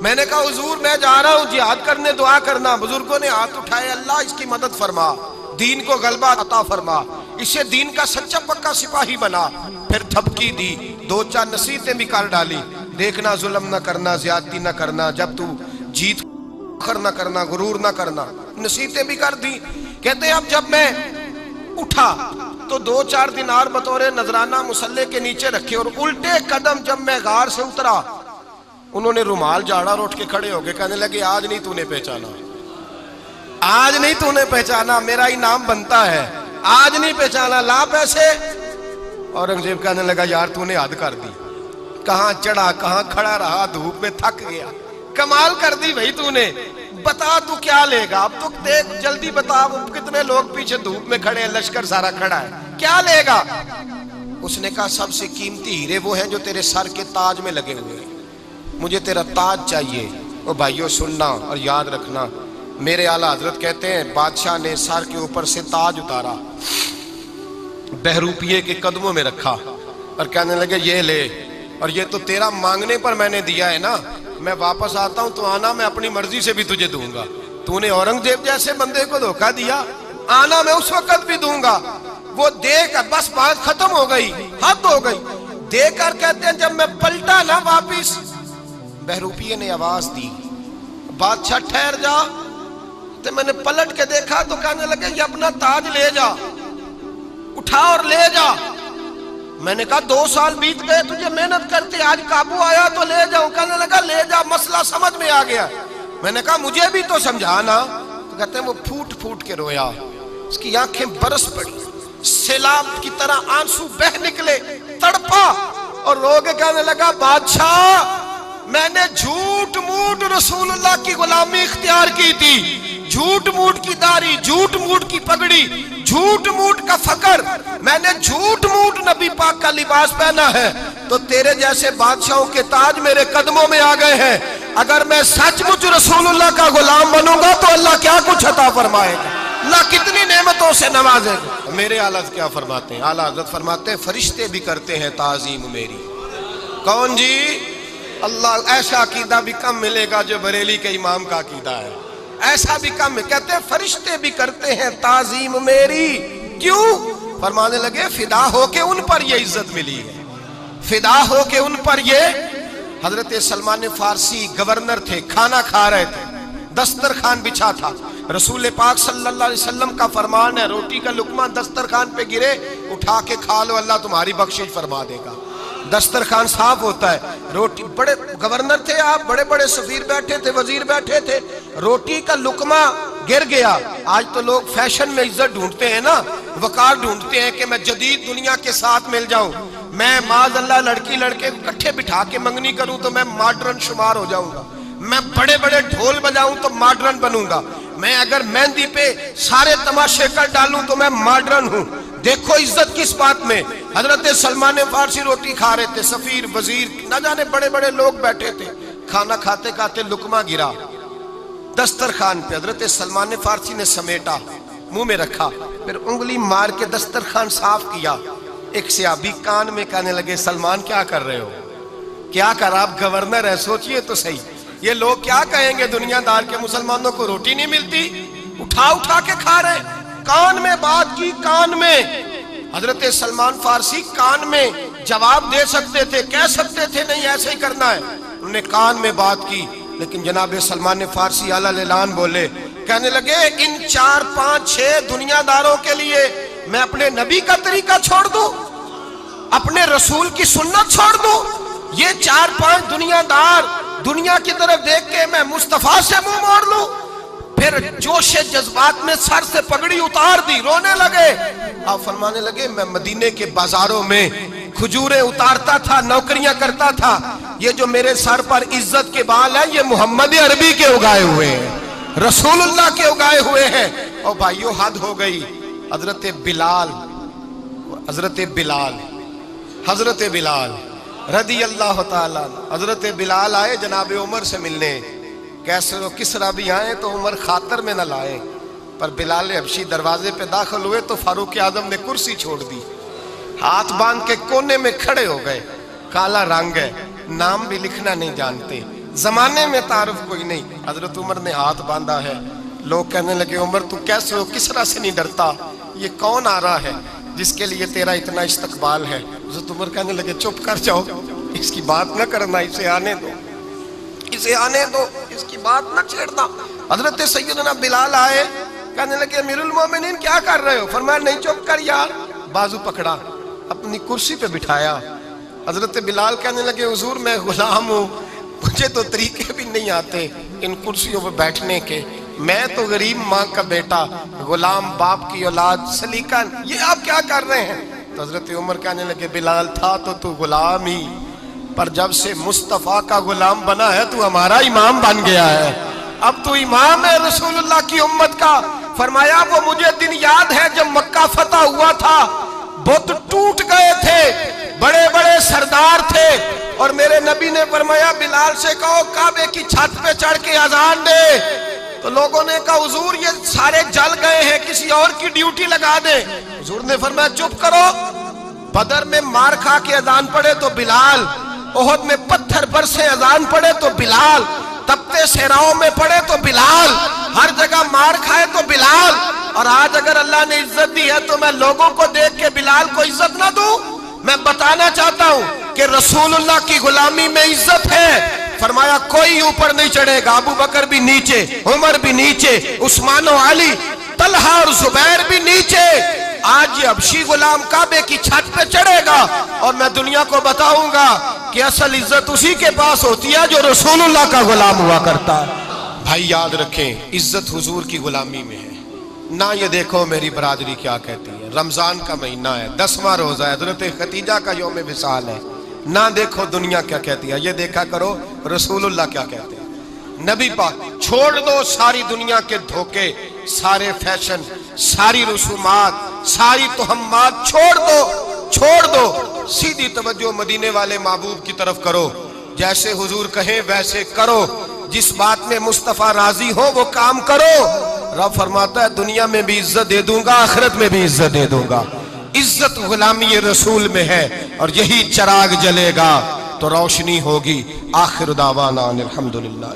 میں نے کہا حضور میں جا رہا ہوں جہاد کرنے، دعا کرنا۔ بزرگوں نے ہاتھ اٹھائے، اللہ اس کی مدد فرما، دین کو غلبہ عطا فرما، اسے دین کا سچا پکا سپاہی بنا۔ پھر تھپکی دی، 2-4 نصیحتیں بھی کر ڈالی، دیکھنا ظلم نہ کرنا، زیادتی نہ کرنا، جب تو جیت کر نہ کرنا، غرور نہ کرنا، نصیحتیں بھی کر دی۔ کہتے ہیں اب جب میں اٹھا تو 2-4 دینار بطور نذرانہ مصلے کے نیچے رکھے، اور الٹے قدم جب میں غار سے اترا انہوں نے رومال جھاڑا اور اٹھ کے کھڑے ہو گئے، کہنے لگے آج نہیں تو نے پہچانا، آج نہیں تو نے پہچانا، میرا انعام بنتا ہے، آج نہیں پہچانا، لا پیسے۔ اورنگزیب کہنے لگا یار تو نے حد کر دی، کہاں چڑھا کہاں کھڑا رہا، دھوپ میں تھک گیا، کمال کر دی بھائی تو نے، بتا تو کیا لے گا، اب تو دیکھ جلدی بتا، کتنے لوگ پیچھے دھوپ میں کھڑے ہیں، لشکر سارا کھڑا ہے، کیا لے گا؟ اس نے کہا سب سے قیمتی ہیرے وہ ہیں جو تیرے سر کے تاج میں لگے ہوئے ہیں، مجھے تیرا تاج چاہیے۔ وہ بھائیو سننا اور یاد رکھنا، میرے اعلیٰ حضرت کہتے ہیں بادشاہ نے سر کے اوپر سے تاج اتارا، بہروپیے کے قدموں میں رکھا اور کہنے لگے یہ لے، اور یہ تو تیرا مانگنے پر میں نے دیا ہے نا، میں واپس آتا ہوں تو آنا میں اپنی مرضی سے بھی تجھے دوں گا، تو نے اورنگزیب جیسے بندے کو دھوکہ دیا، آنا میں اس وقت بھی دوں گا۔ وہ دے کر بس بات ختم ہو گئی، حد ہو گئی، دے کر کہتے ہیں جب میں پلٹا نا واپس، بہروپیے نے آواز دی بادشاہ ٹھہر جا، تو میں نے پلٹ کے دیکھا تو کہنے لگے یہ اپنا تاج لے جا، اٹھا اور لے جا۔ میں نے کہا 2 سال بیت گئے تجھے محنت کرتے، آج قابو آیا تو لے جاؤں، کہنے لگا لے جا، مسئلہ سمجھ میں آ گیا۔ میں نے کہا مجھے بھی تو سمجھانا، تو کہتے ہیں وہ پھوٹ پھوٹ کے رویا، اس کی آنکھیں برس پڑی، سیلاب کی طرح آنسو بہ نکلے، تڑپا اور رو کے کہنے لگا بادشاہ میں نے جھوٹ موٹ رسول اللہ کی غلامی اختیار کی تھی، جھوٹ موٹ کی داڑھی، جھوٹ موٹ کی پگڑی، جھوٹ موٹ کا فقر، میں نے جھوٹ موٹ نبی پاک کا لباس پہنا ہے، تو تیرے جیسے بادشاہوں کے تاج میرے قدموں میں آ گئے ہیں، اگر میں سچ مچ رسول اللہ کا غلام بنوں گا تو اللہ کیا کچھ عطا فرمائے گا، اللہ کتنی نعمتوں سے نوازے گا۔ میرے اعلیٰ حضرت کیا فرماتے ہیں؟ اعلیٰ حضرت فرماتے ہیں فرشتے بھی کرتے ہیں تعظیم میری۔ کون جی؟ اللہ۔ ایسا عقیدہ بھی کم ملے گا جو بریلی کے امام کا عقیدہ ہے، ایسا بھی کم، کہتے ہیں فرشتے بھی کرتے ہیں تعظیم میری، کیوں؟ فرمانے لگے فدا ہو کے ان پر یہ عزت ملی ہے، فدا ہو کے ان پر یہ۔ حضرت سلمان فارسی گورنر تھے، کھانا کھا رہے تھے، دسترخوان بچھا تھا، رسول پاک صلی اللہ علیہ وسلم کا فرمان ہے روٹی کا لقمہ دسترخوان پہ گرے اٹھا کے کھا لو، اللہ تمہاری بخشش فرما دے گا، دسترخوان صاف ہوتا ہے۔ روٹی، بڑے گورنر تھے آپ، بڑے بڑے سفیر بیٹھے تھے، وزیر بیٹھے تھے، روٹی کا لقمہ گر گیا۔ آج تو لوگ فیشن میں عزت ڈھونڈتے ہیں نا، وقار ڈھونڈتے ہیں کہ میں جدید دنیا کے ساتھ مل جاؤں، میں معاذ اللہ لڑکی لڑکے کٹھے بٹھا کے منگنی کروں تو میں ماڈرن شمار ہو جاؤں گا، میں بڑے بڑے ڈھول بجاؤں تو ماڈرن بنوں گا، میں اگر مہندی پہ سارے تماشے کر ڈالوں تو میں ماڈرن ہوں۔ دیکھو عزت کس بات میں۔ حضرت سلمان فارسی روٹی کھا رہے تھے، سفیر وزیر نہ جانے بڑے بڑے لوگ بیٹھے تھے، کھانا کھاتے کھاتے لقمہ گرا دسترخوان پہ، حضرت سلمان فارسی نے سمیٹا، منہ میں رکھا، پھر انگلی مار کے دسترخوان صاف کیا۔ ایک صحابی کان میں کہنے لگے سلمان کیا کر رہے ہو، کیا کر، آپ گورنر ہیں، سوچئے تو صحیح، یہ لوگ کیا کہیں گے دنیا دار کے مسلمانوں کو روٹی نہیں ملتی، اٹھا اٹھا کے کھا رہے، کان میں بات کی، کان میں۔ حضرت سلمان فارسی کان میں جواب دے سکتے تھے، کہہ سکتے تھے نہیں ایسے ہی کرنا ہے، انہوں نے کان میں بات کی، لیکن جناب سلمان فارسی اعلیٰ اعلان بولے، کہنے لگے ان 4 5 6 دنیا داروں کے لیے میں اپنے نبی کا طریقہ چھوڑ دوں، اپنے رسول کی سنت چھوڑ دوں، یہ 4-5 دنیا دار دنیا کی طرف دیکھ کے میں مصطفیٰ سے منہ موڑ لوں؟ پھر جوش جذبات میں سر سے پگڑی اتار دی، رونے لگے۔ آپ فرمانے لگے میں مدینے کے بازاروں میں کھجوریں اتارتا تھا، نوکریاں کرتا تھا، یہ جو میرے سر پر عزت کے بال ہیں یہ محمد عربی کے اگائے ہوئے ہیں، رسول اللہ کے اگائے ہوئے ہیں۔ اور بھائیو حد ہو گئی۔ حضرت بلال رضی اللہ تعالیٰ، حضرت بلال آئے جناب عمر سے ملنے، کیسے وہ کسرا بھی آئے تو عمر خاطر میں نہ لائے، پر بلال حبشی دروازے پہ داخل ہوئے تو فاروق اعظم نے کرسی چھوڑ دی، ہاتھ باندھ کے کونے میں کھڑے ہو گئے۔ کالا رنگ ہے، نام بھی لکھنا نہیں جانتے، زمانے میں تعارف کوئی نہیں۔ حضرت عمر نے ہاتھ باندھا ہے، لوگ کہنے لگے عمر تو کیسے ہو، کسرا سے نہیں ڈرتا، یہ کون آ رہا ہے جس کے لیے تیرا اتنا استقبال ہے؟ حضرت عمر کہنے لگے چپ کر جاؤ، اس کی بات نہ کرنا، اسے آنے دو، اس کی بات نہ چھیڑنا۔ حضرت سیدنا بلال آئے، کہنے لگے امیر المومنین کیا کر رہے ہو؟ فرمایا نہیں چپ کر یار، بازو پکڑا، اپنی کرسی پہ بٹھایا۔ حضرت بلال کہنے لگے حضور میں غلام ہوں، مجھے تو طریقے بھی نہیں آتے ان کرسیوں پہ بیٹھنے کے، میں تو غریب ماں کا بیٹا، غلام باپ کی اولاد، سلیقہ، یہ آپ کیا کر رہے ہیں؟ تو حضرت عمر کہنے لگے بلال تھا تو غلام ہی، پر جب سے مصطفیٰ کا غلام بنا ہے تو ہمارا امام بن گیا ہے، اب تو امام ہے رسول اللہ کی امت کا۔ فرمایا وہ مجھے دن یاد ہے جب مکہ فتح ہوا تھا، بت ٹوٹ گئے تھے، بڑے بڑے سردار تھے، اور میرے نبی نے فرمایا بلال سے کہو کعبے کی چھت پہ چڑھ کے اذان دے۔ تو لوگوں نے کہا حضور یہ سارے جل گئے ہیں، کسی اور کی ڈیوٹی لگا دیں۔ حضور نے فرمایا چپ کرو، بدر میں مار کھا کے اذان پڑے تو بلال، احد میں پتھر برسے اذان پڑے تو بلال، تپتے صحراؤں میں پڑے تو بلال، ہر جگہ مار کھائے تو بلال۔ اور آج اگر اللہ نے عزت دی ہے تو میں لوگوں کو دیکھ کے بلال کو عزت نہ دوں؟ میں بتانا چاہتا ہوں کہ رسول اللہ کی غلامی میں عزت ہے۔ فرمایا کوئی اوپر نہیں چڑھے گا، ابو بکر بھی نیچے، عمر بھی نیچے، عثمان و علی، طلحہ اور زبیر بھی نیچے۔ آج یہ حبشی غلام کعبے کی چھت پہ چڑھے گا اور میں دنیا کو بتاؤں گا کہ اصل عزت اسی کے پاس ہوتی ہے جو رسول اللہ کا غلام ہوا کرتا ہے۔ بھائی یاد رکھیں عزت حضور کی غلامی میں ہے، نہ یہ دیکھو میری برادری کیا کہتی ہے، رمضان کا مہینہ ہے، 10واں روزہ ہے، حضرت خدیجہ کا یوم وصال ہے، نہ دیکھو دنیا کیا کہتی ہے، یہ دیکھا کرو رسول اللہ کیا کہتے ہیں۔ نبی پاک چھوڑ دو ساری دنیا کے دھوکے، سارے فیشن، ساری رسومات، ساری تہمات چھوڑ دو، سیدھی توجہ مدینے والے محبوب کی طرف کرو، جیسے حضور کہیں ویسے کرو، جس بات میں مصطفیٰ راضی ہو وہ کام کرو۔ رب فرماتا ہے دنیا میں بھی عزت دے دوں گا، آخرت میں بھی عزت دے دوں گا۔ عزت غلامی رسول میں ہے، اور یہی چراغ جلے گا تو روشنی ہوگی۔ آخر دعوانا الحمدللہ۔